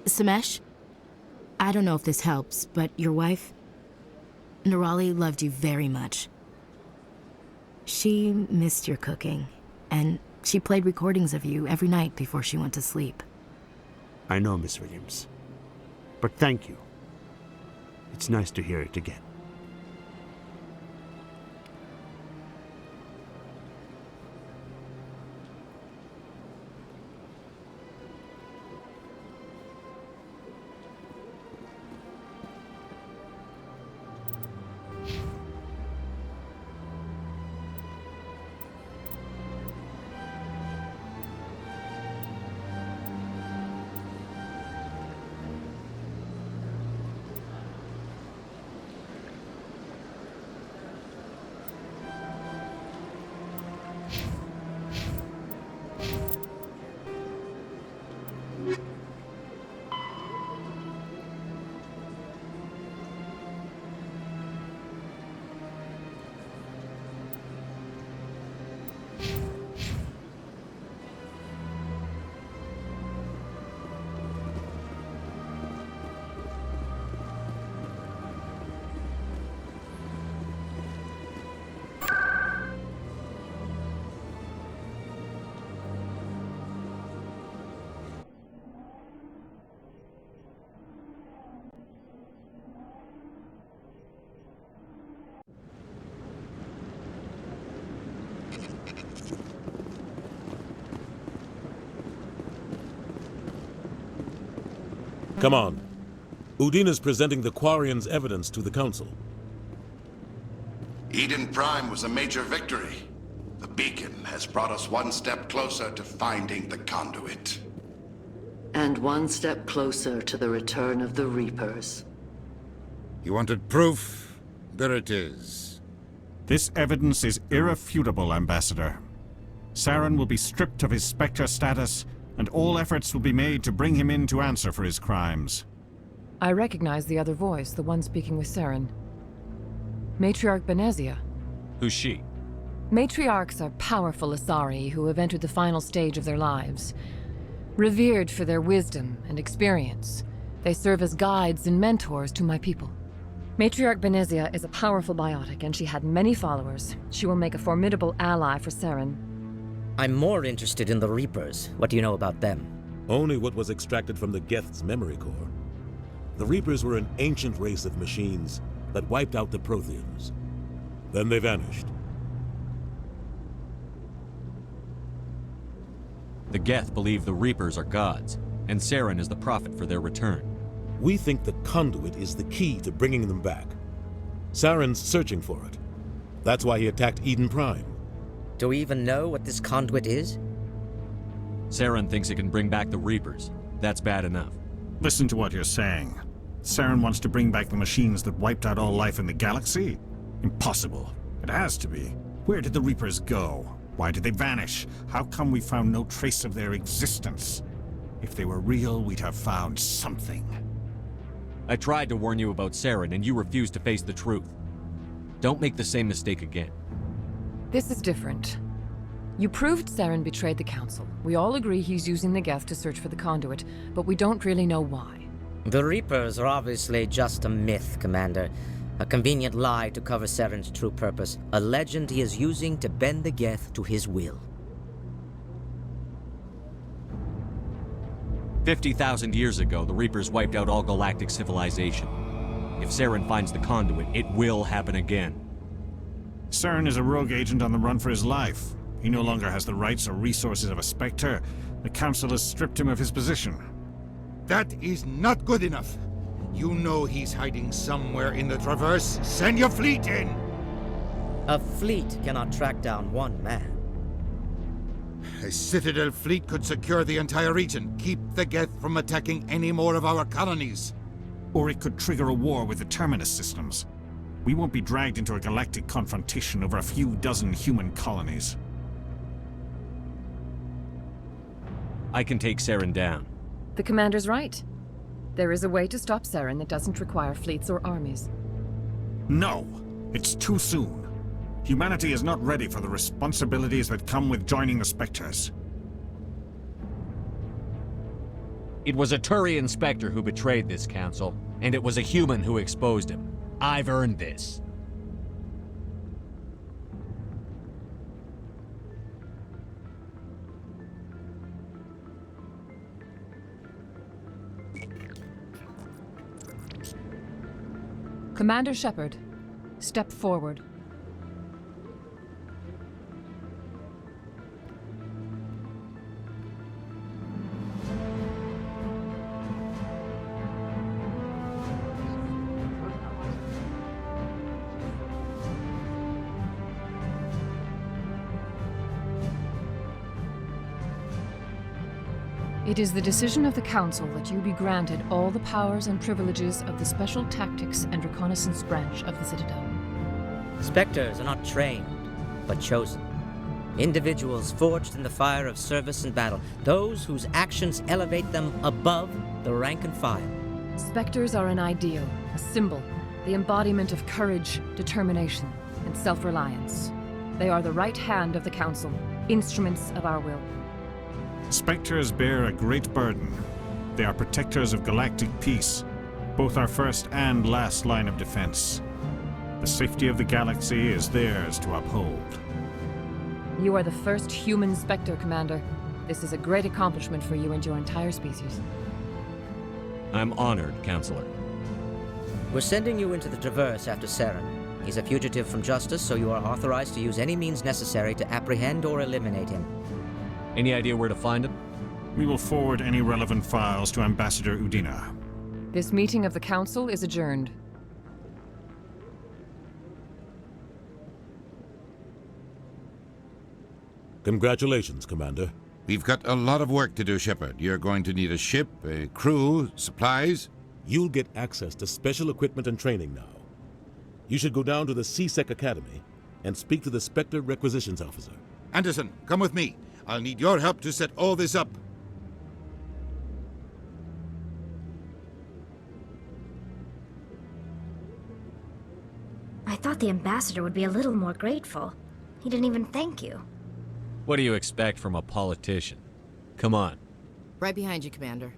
Samesh? I don't know if this helps, but your wife, Nirali, loved you very much. She missed your cooking, and she played recordings of you every night before she went to sleep. I know, Miss Williams. But thank you. It's nice to hear it again. Come on. Udina's presenting the Quarians' evidence to the Council. Eden Prime was a major victory. The beacon has brought us one step closer to finding the conduit. And one step closer to the return of the Reapers. You wanted proof? There it is. This evidence is irrefutable, Ambassador. Saren will be stripped of his Spectre status, and all efforts will be made to bring him in to answer for his crimes. I recognize the other voice, the one speaking with Saren. Matriarch Benezia. Who's she? Matriarchs are powerful Asari who have entered the final stage of their lives. Revered for their wisdom and experience, they serve as guides and mentors to my people. Matriarch Benezia is a powerful biotic, and she had many followers. She will make a formidable ally for Saren. I'm more interested in the Reapers. What do you know about them? Only what was extracted from the Geth's memory core. The Reapers were an ancient race of machines that wiped out the Protheans. Then they vanished. The Geth believe the Reapers are gods, and Saren is the prophet for their return. We think the conduit is the key to bringing them back. Saren's searching for it. That's why he attacked Eden Prime. Do we even know what this conduit is? Saren thinks it can bring back the Reapers. That's bad enough. Listen to what you're saying. Saren wants to bring back the machines that wiped out all life in the galaxy? Impossible. It has to be. Where did the Reapers go? Why did they vanish? How come we found no trace of their existence? If they were real, we'd have found something. I tried to warn you about Saren, and you refused to face the truth. Don't make the same mistake again. This is different. You proved Saren betrayed the Council. We all agree he's using the Geth to search for the conduit, but we don't really know why. The Reapers are obviously just a myth, Commander. A convenient lie to cover Saren's true purpose. A legend he is using to bend the Geth to his will. 50,000 years ago, the Reapers wiped out all galactic civilization. If Saren finds the conduit, it will happen again. Saren is a rogue agent on the run for his life. He no longer has the rights or resources of a Spectre. The Council has stripped him of his position. That is not good enough. You know he's hiding somewhere in the Traverse. Send your fleet in! A fleet cannot track down one man. A Citadel fleet could secure the entire region, keep the Geth from attacking any more of our colonies. Or it could trigger a war with the Terminus systems. We won't be dragged into a galactic confrontation over a few dozen human colonies. I can take Saren down. The Commander's right. There is a way to stop Saren that doesn't require fleets or armies. No! It's too soon. Humanity is not ready for the responsibilities that come with joining the Spectres. It was a Turian Spectre who betrayed this council, and it was a human who exposed him. I've earned this. Commander Shepard, step forward. It is the decision of the Council that you be granted all the powers and privileges of the Special Tactics and Reconnaissance Branch of the Citadel. Spectres are not trained, but chosen. Individuals forged in the fire of service and battle, those whose actions elevate them above the rank and file. Spectres are an ideal, a symbol, the embodiment of courage, determination, and self-reliance. They are the right hand of the Council, instruments of our will. Spectres bear a great burden. They are protectors of galactic peace, both our first and last line of defense. The safety of the galaxy is theirs to uphold. You are the first human Spectre, Commander. This is a great accomplishment for you and your entire species. I'm honored, Counselor. We're sending you into the Traverse after Saren. He's a fugitive from justice, so you are authorized to use any means necessary to apprehend or eliminate him. Any idea where to find him? We will forward any relevant files to Ambassador Udina. This meeting of the Council is adjourned. Congratulations, Commander. We've got a lot of work to do, Shepard. You're going to need a ship, a crew, supplies. You'll get access to special equipment and training now. You should go down to the C-Sec Academy and speak to the Spectre Requisitions Officer. Anderson, come with me. I'll need your help to set all this up. I thought the ambassador would be a little more grateful. He didn't even thank you. What do you expect from a politician? Come on. Right behind you, Commander.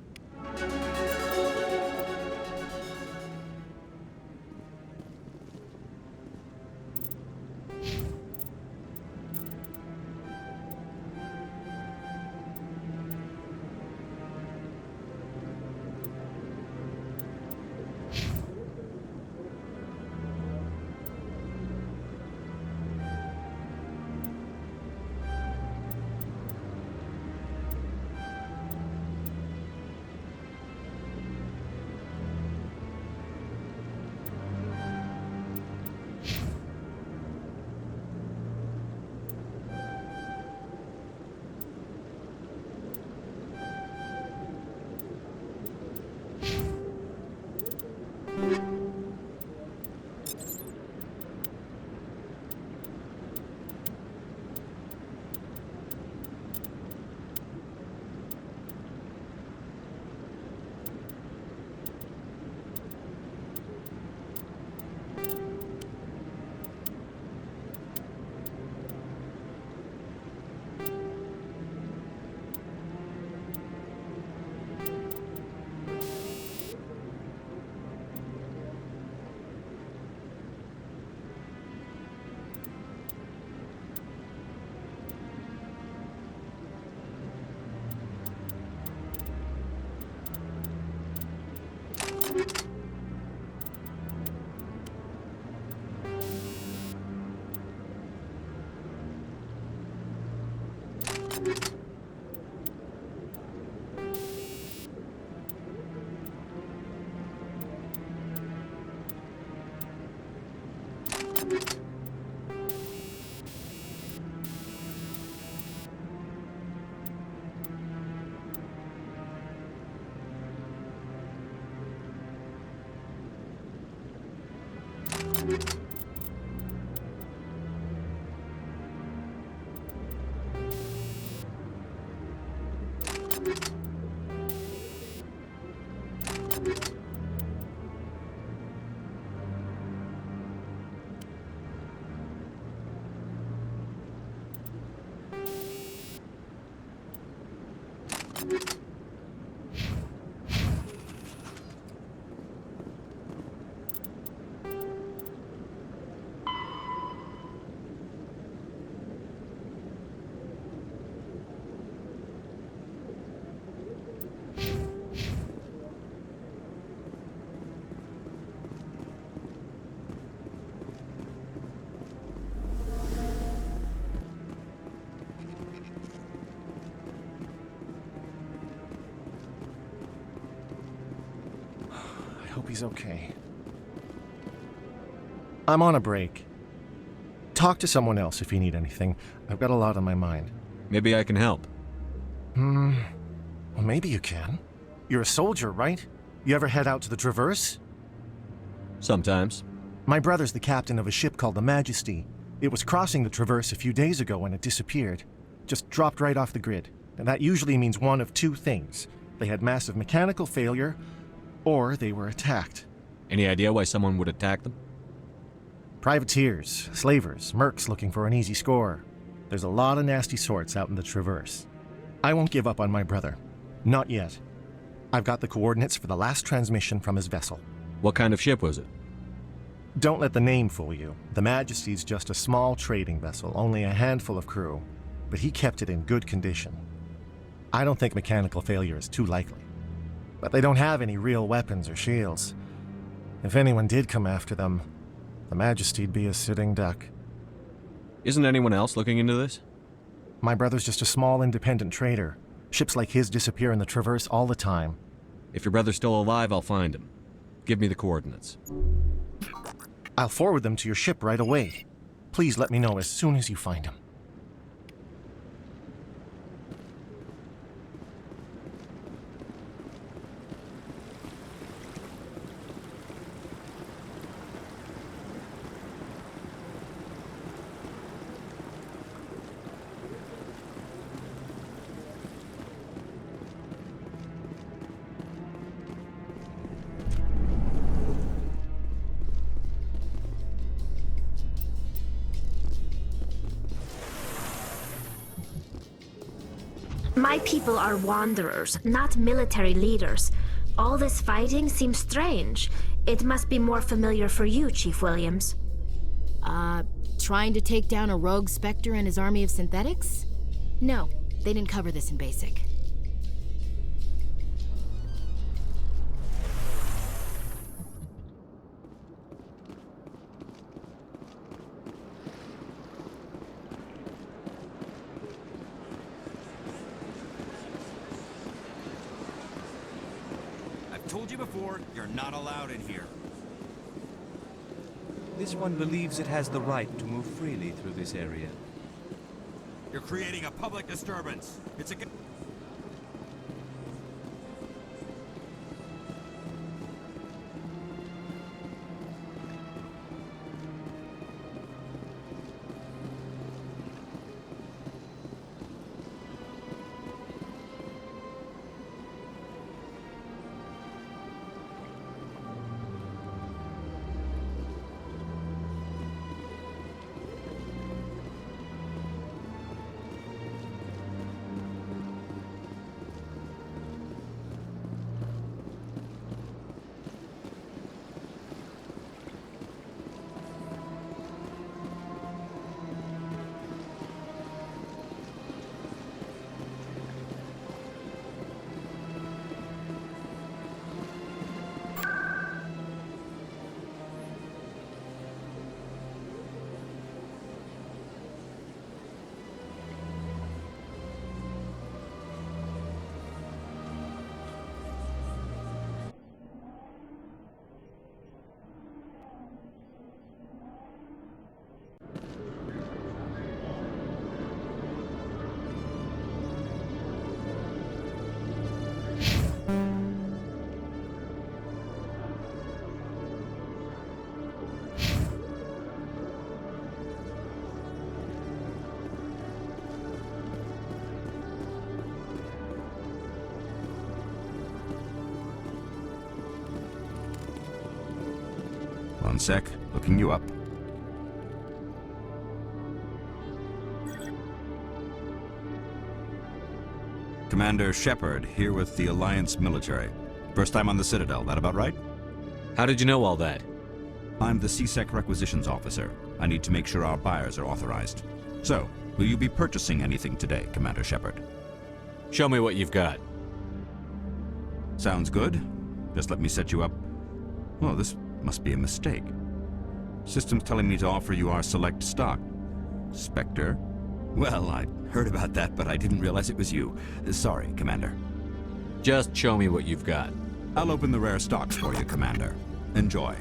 he's okay. I'm on a break. Talk to someone else if you need anything. I've got a lot on my mind. Maybe I can help. Well, maybe you can. You're a soldier, right? You ever head out to the Traverse? Sometimes. My brother's the captain of a ship called the Majesty. It was crossing the Traverse a few days ago when it disappeared. Just dropped right off the grid. And that usually means one of two things. They had massive mechanical failure, or they were attacked. Any idea why someone would attack them? Privateers, slavers, mercs looking for an easy score. There's a lot of nasty sorts out in the Traverse. I won't give up on my brother. Not yet. I've got the coordinates for the last transmission from his vessel. What kind of ship was it? Don't let the name fool you. The Majesty's just a small trading vessel, only a handful of crew. But he kept it in good condition. I don't think mechanical failure is too likely. But they don't have any real weapons or shields. If anyone did come after them, the Majesty'd be a sitting duck. Isn't anyone else looking into this? My brother's just a small independent trader. Ships like his disappear in the Traverse all the time. If your brother's still alive, I'll find him. Give me the coordinates. I'll forward them to your ship right away. Please let me know as soon as you find him. My people are wanderers, not military leaders. All this fighting seems strange. It must be more familiar for you, Chief Williams. Trying to take down a rogue Spectre and his army of synthetics? No, they didn't cover this in basic. Told you before, you're not allowed in here. This one believes it has the right to move freely through this area. You're creating a public disturbance. It's a... One sec, looking you up. Commander Shepard, here with the Alliance military. First time on the Citadel, that about right? How did you know all that? I'm the CSEC requisitions officer. I need to make sure our buyers are authorized. So, will you be purchasing anything today, Commander Shepard? Show me what you've got. Sounds good. Just let me set you up. Oh, this must be a mistake. System's telling me to offer you our select stock. Spectre? Well, I heard about that, but I didn't realize it was you. Sorry, Commander. Just show me what you've got. I'll open the rare stocks for you, Commander. Enjoy.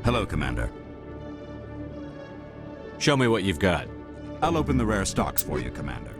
Hello, Commander. Show me what you've got. I'll open the rare stocks for you, Commander.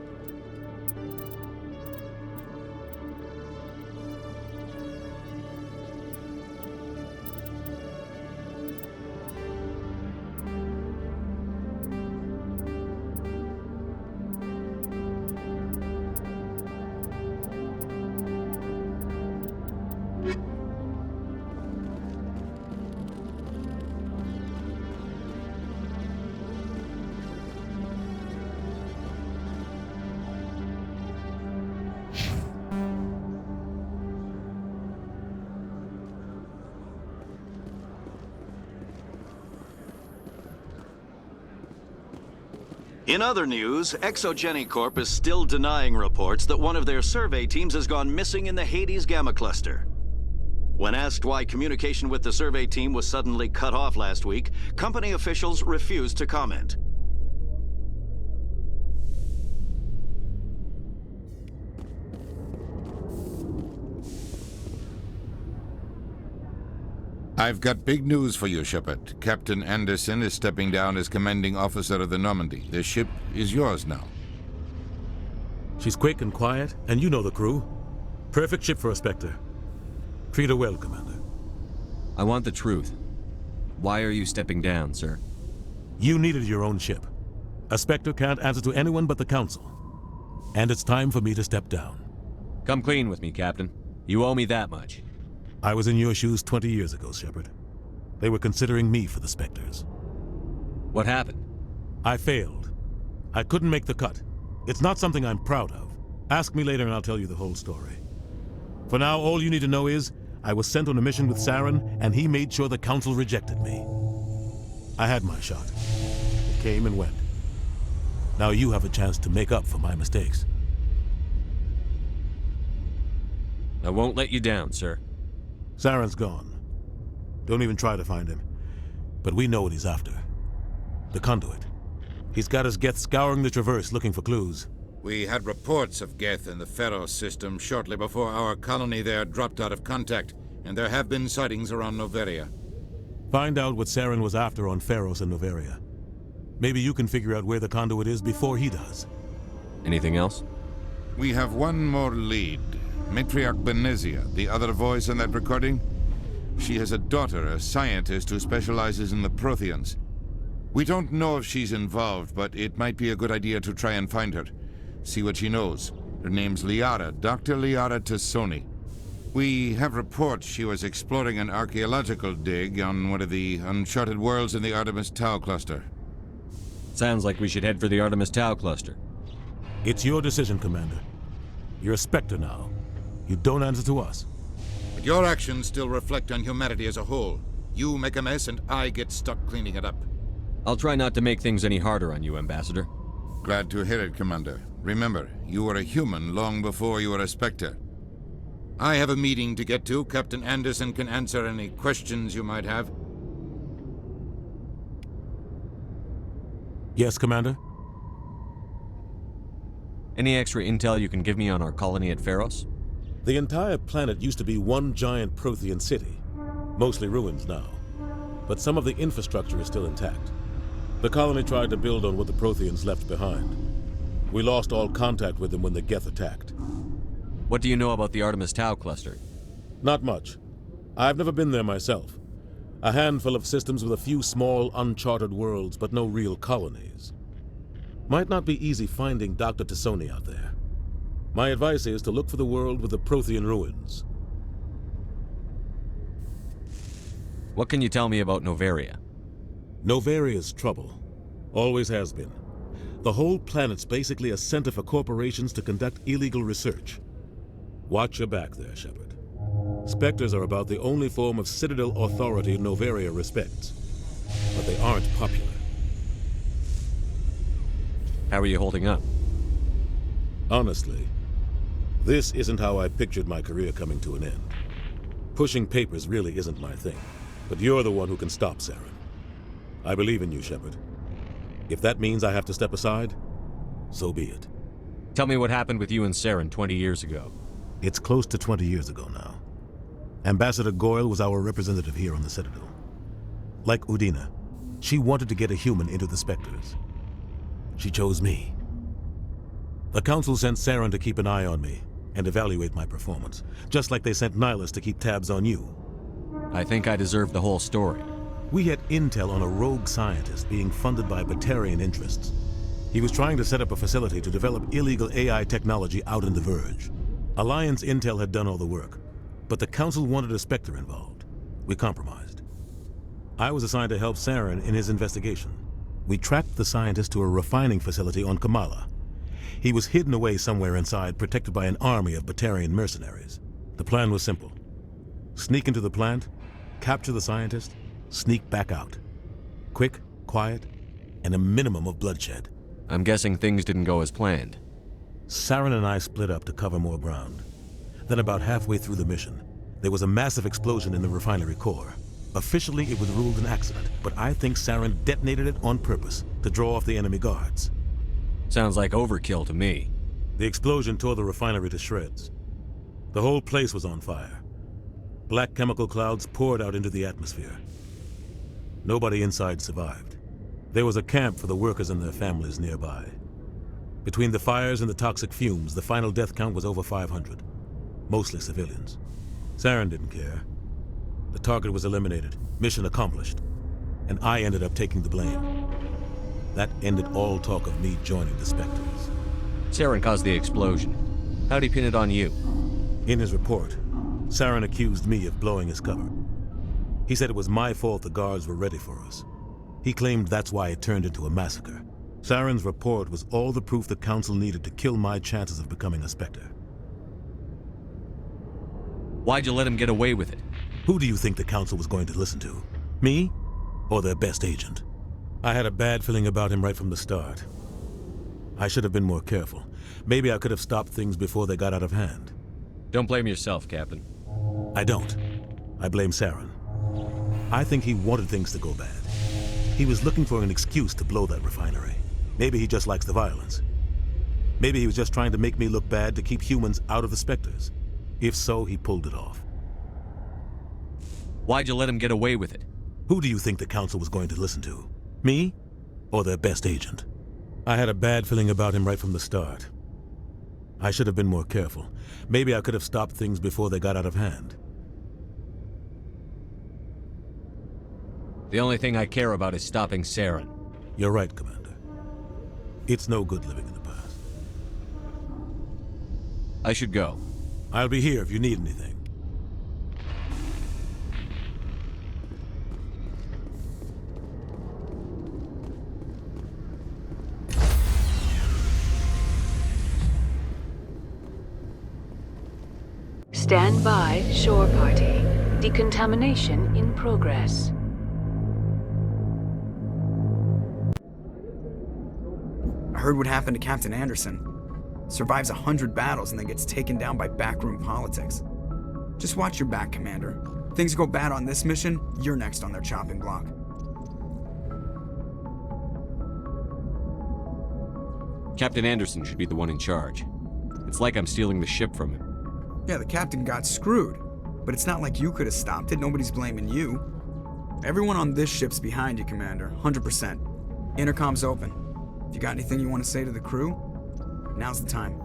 In other news, Exogeny Corp is still denying reports that one of their survey teams has gone missing in the Hades Gamma Cluster. When asked why communication with the survey team was suddenly cut off last week, company officials refused to comment. I've got big news for you, Shepard. Captain Anderson is stepping down as commanding officer of the Normandy. The ship is yours now. She's quick and quiet, and you know the crew. Perfect ship for a Spectre. Treat her well, Commander. I want the truth. Why are you stepping down, sir? You needed your own ship. A Spectre can't answer to anyone but the Council. And it's time for me to step down. Come clean with me, Captain. You owe me that much. I was in your shoes 20 years ago, Shepard. They were considering me for the Spectres. What happened? I failed. I couldn't make the cut. It's not something I'm proud of. Ask me later and I'll tell you the whole story. For now, all you need to know is, I was sent on a mission with Saren, and he made sure the Council rejected me. I had my shot. It came and went. Now you have a chance to make up for my mistakes. I won't let you down, sir. Saren's gone. Don't even try to find him. But we know what he's after. The Conduit. He's got his Geth scouring the Traverse looking for clues. We had reports of Geth in the Pharos system shortly before our colony there dropped out of contact, and there have been sightings around Noveria. Find out what Saren was after on Pharos and Noveria. Maybe you can figure out where the Conduit is before he does. Anything else? We have one more lead. Matriarch Benezia, the other voice in that recording. She has a daughter, a scientist who specializes in the Protheans. We don't know if she's involved, but it might be a good idea to try and find her. See what she knows. Her name's Liara, Dr. Liara Tassoni. We have reports she was exploring an archaeological dig on one of the uncharted worlds in the Artemis Tau cluster. Sounds like we should head for the Artemis Tau cluster. It's your decision, Commander. You're a Spectre now. You don't answer to us. But your actions still reflect on humanity as a whole. You make a mess and I get stuck cleaning it up. I'll try not to make things any harder on you, Ambassador. Glad to hear it, Commander. Remember, you were a human long before you were a Spectre. I have a meeting to get to. Captain Anderson can answer any questions you might have. Yes, Commander? Any extra intel you can give me on our colony at Pharos? The entire planet used to be one giant Prothean city. Mostly ruins now. But some of the infrastructure is still intact. The colony tried to build on what the Protheans left behind. We lost all contact with them when the Geth attacked. What do you know about the Artemis Tau cluster? Not much. I've never been there myself. A handful of systems with a few small, uncharted worlds, but no real colonies. Might not be easy finding Dr. T'Soni out there. My advice is to look for the world with the Prothean ruins. What can you tell me about Noveria? Noveria's trouble. Always has been. The whole planet's basically a center for corporations to conduct illegal research. Watch your back there, Shepard. Spectres are about the only form of Citadel authority Noveria respects. But they aren't popular. How are you holding up? Honestly, this isn't how I pictured my career coming to an end. Pushing papers really isn't my thing. But you're the one who can stop Saren. I believe in you, Shepard. If that means I have to step aside, so be it. Tell me what happened with you and Saren 20 years ago. It's close to 20 years ago now. Ambassador Goyle was our representative here on the Citadel. Like Udina, she wanted to get a human into the Spectres. She chose me. The Council sent Saren to keep an eye on me and evaluate my performance, just like they sent Nihilus to keep tabs on you. I think I deserve the whole story. We had intel on a rogue scientist being funded by Batarian interests. He was trying to set up a facility to develop illegal AI technology out in the Verge. Alliance intel had done all the work, but the Council wanted a Spectre involved. We compromised. I was assigned to help Saren in his investigation. We tracked the scientist to a refining facility on Kamala. He was hidden away somewhere inside, protected by an army of Batarian mercenaries. The plan was simple. Sneak into the plant, capture the scientist, sneak back out. Quick, quiet, and a minimum of bloodshed. I'm guessing things didn't go as planned. Saren and I split up to cover more ground. Then about halfway through the mission, there was a massive explosion in the refinery core. Officially, it was ruled an accident, but I think Saren detonated it on purpose to draw off the enemy guards. Sounds like overkill to me. The explosion tore the refinery to shreds. The whole place was on fire. Black chemical clouds poured out into the atmosphere. Nobody inside survived. There was a camp for the workers and their families nearby. Between the fires and the toxic fumes, the final death count was over 500. Mostly civilians. Saren didn't care. The target was eliminated, mission accomplished, and I ended up taking the blame. That ended all talk of me joining the Spectres. Saren caused the explosion. How'd he pin it on you? In his report, Saren accused me of blowing his cover. He said it was my fault the guards were ready for us. He claimed that's why it turned into a massacre. Saren's report was all the proof the Council needed to kill my chances of becoming a Spectre. Why'd you let him get away with it? Who do you think the Council was going to listen to? Me? Or their best agent? I had a bad feeling about him right from the start. I should have been more careful. Maybe I could have stopped things before they got out of hand. Don't blame yourself, Captain. I don't. I blame Saren. I think he wanted things to go bad. He was looking for an excuse to blow that refinery. Maybe he just likes the violence. Maybe he was just trying to make me look bad to keep humans out of the Spectres. If so, he pulled it off. Why'd you let him get away with it? Who do you think the Council was going to listen to? Me? Or their best agent? I had a bad feeling about him right from the start. I should have been more careful. Maybe I could have stopped things before they got out of hand. The only thing I care about is stopping Saren. You're right, Commander. It's no good living in the past. I should go. I'll be here if you need anything. Stand by, shore party. Decontamination in progress. I heard what happened to Captain Anderson. Survives 100 battles and then gets taken down by backroom politics. Just watch your back, Commander. Things go bad on this mission, you're next on their chopping block. Captain Anderson should be the one in charge. It's like I'm stealing the ship from him. Yeah, the captain got screwed. But it's not like you could have stopped it. Nobody's blaming you. Everyone on this ship's behind you, Commander. 100%. Intercom's open. If you got anything you want to say to the crew, now's the time.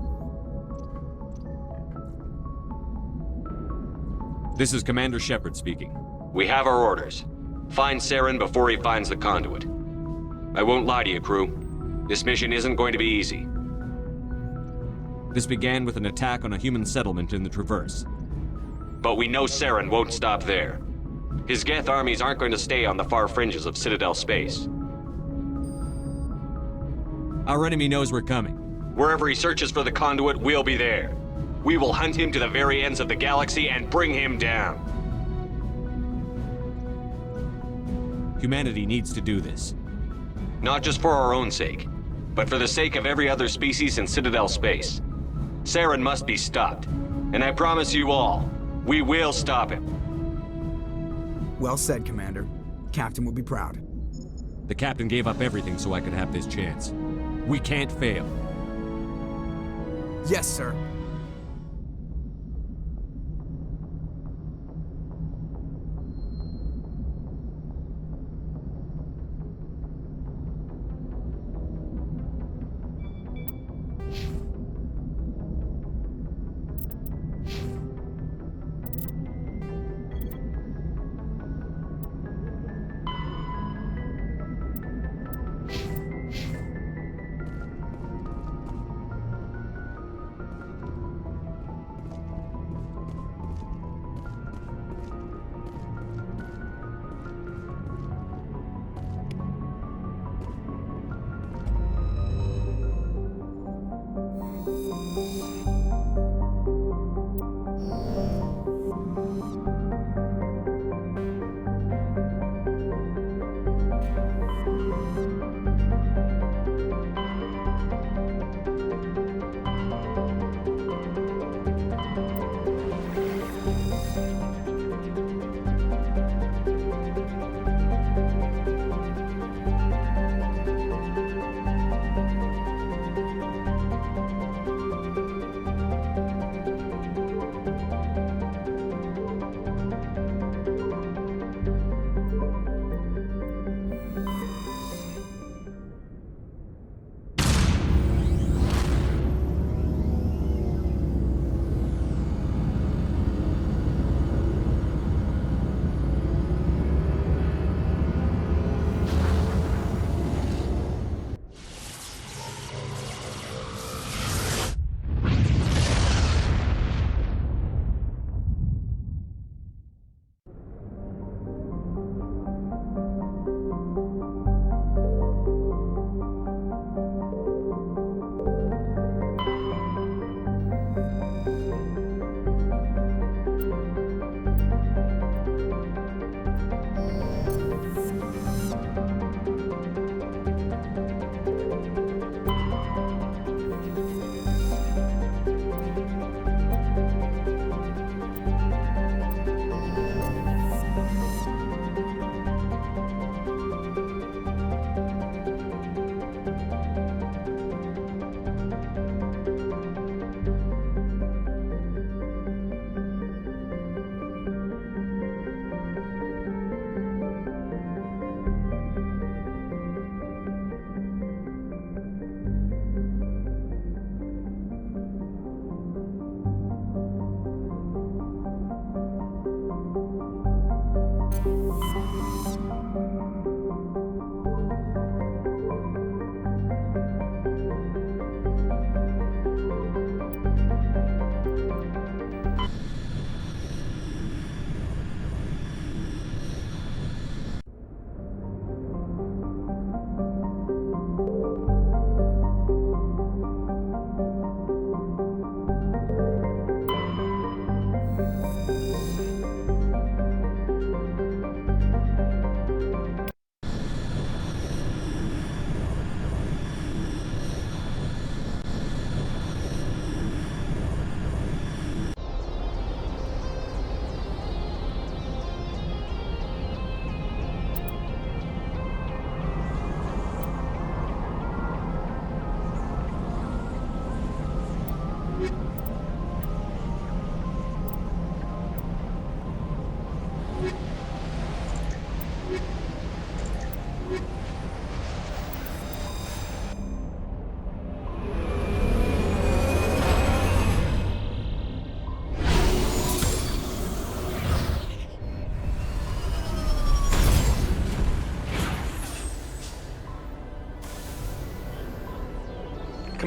This is Commander Shepard speaking. We have our orders. Find Saren before he finds the conduit. I won't lie to you, crew. This mission isn't going to be easy. This began with an attack on a human settlement in the Traverse. But we know Saren won't stop there. His Geth armies aren't going to stay on the far fringes of Citadel space. Our enemy knows we're coming. Wherever he searches for the conduit, we'll be there. We will hunt him to the very ends of the galaxy and bring him down. Humanity needs to do this. Not just for our own sake, but for the sake of every other species in Citadel space. Saren must be stopped. And I promise you all, we will stop him. Well said, Commander. Captain will be proud. The captain gave up everything so I could have this chance. We can't fail. Yes, sir.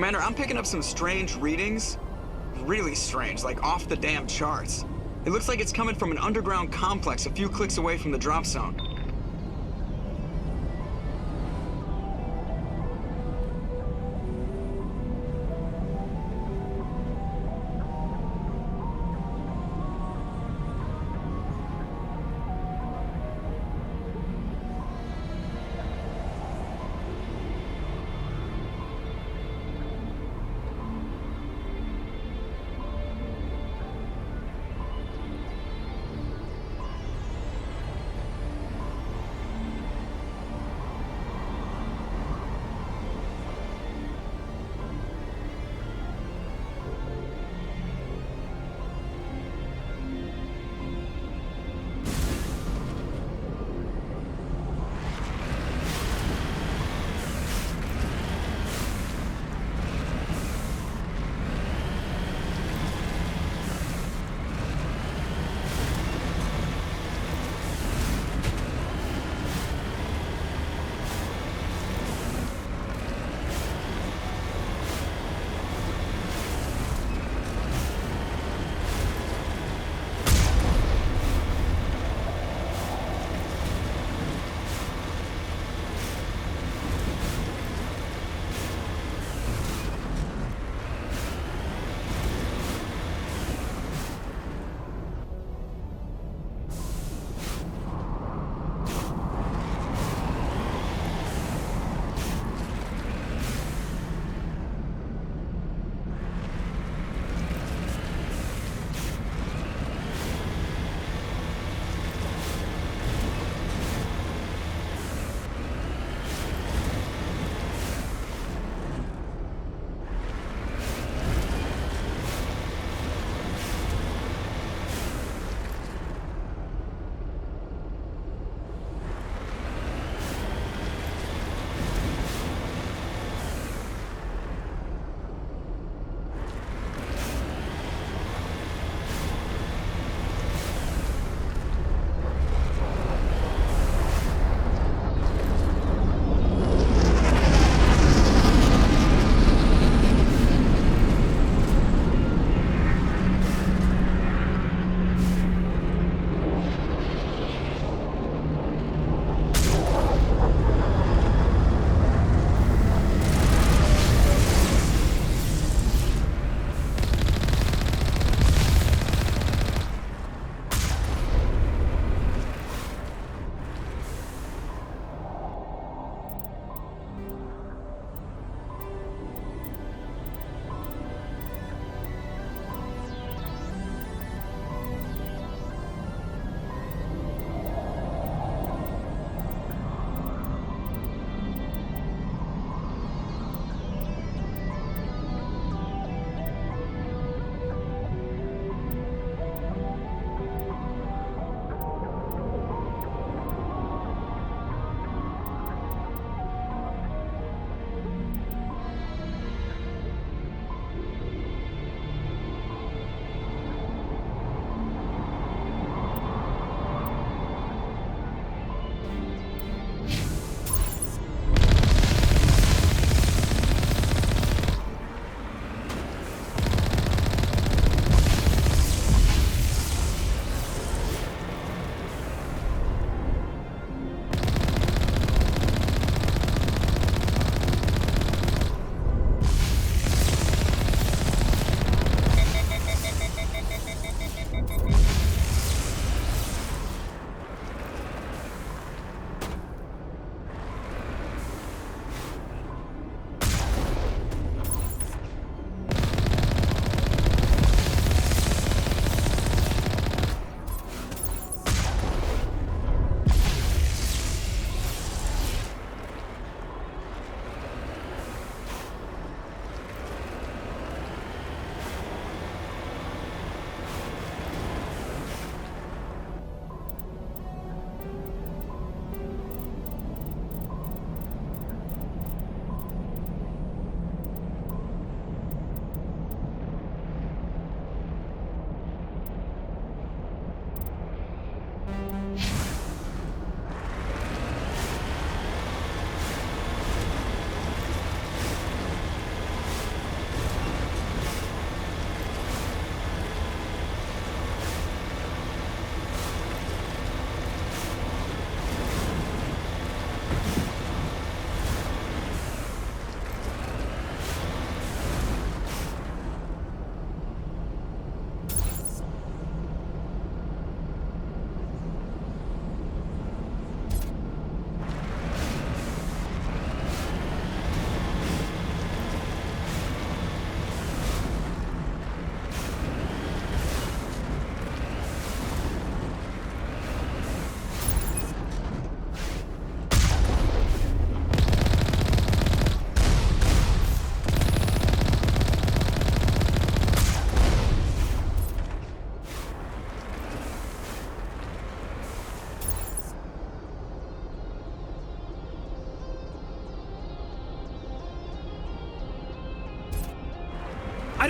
Commander, I'm picking up some strange readings. Really strange, like off the damn charts. It looks like it's coming from an underground complex a few clicks away from the drop zone.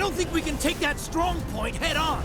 don't think we can take that strong point head on.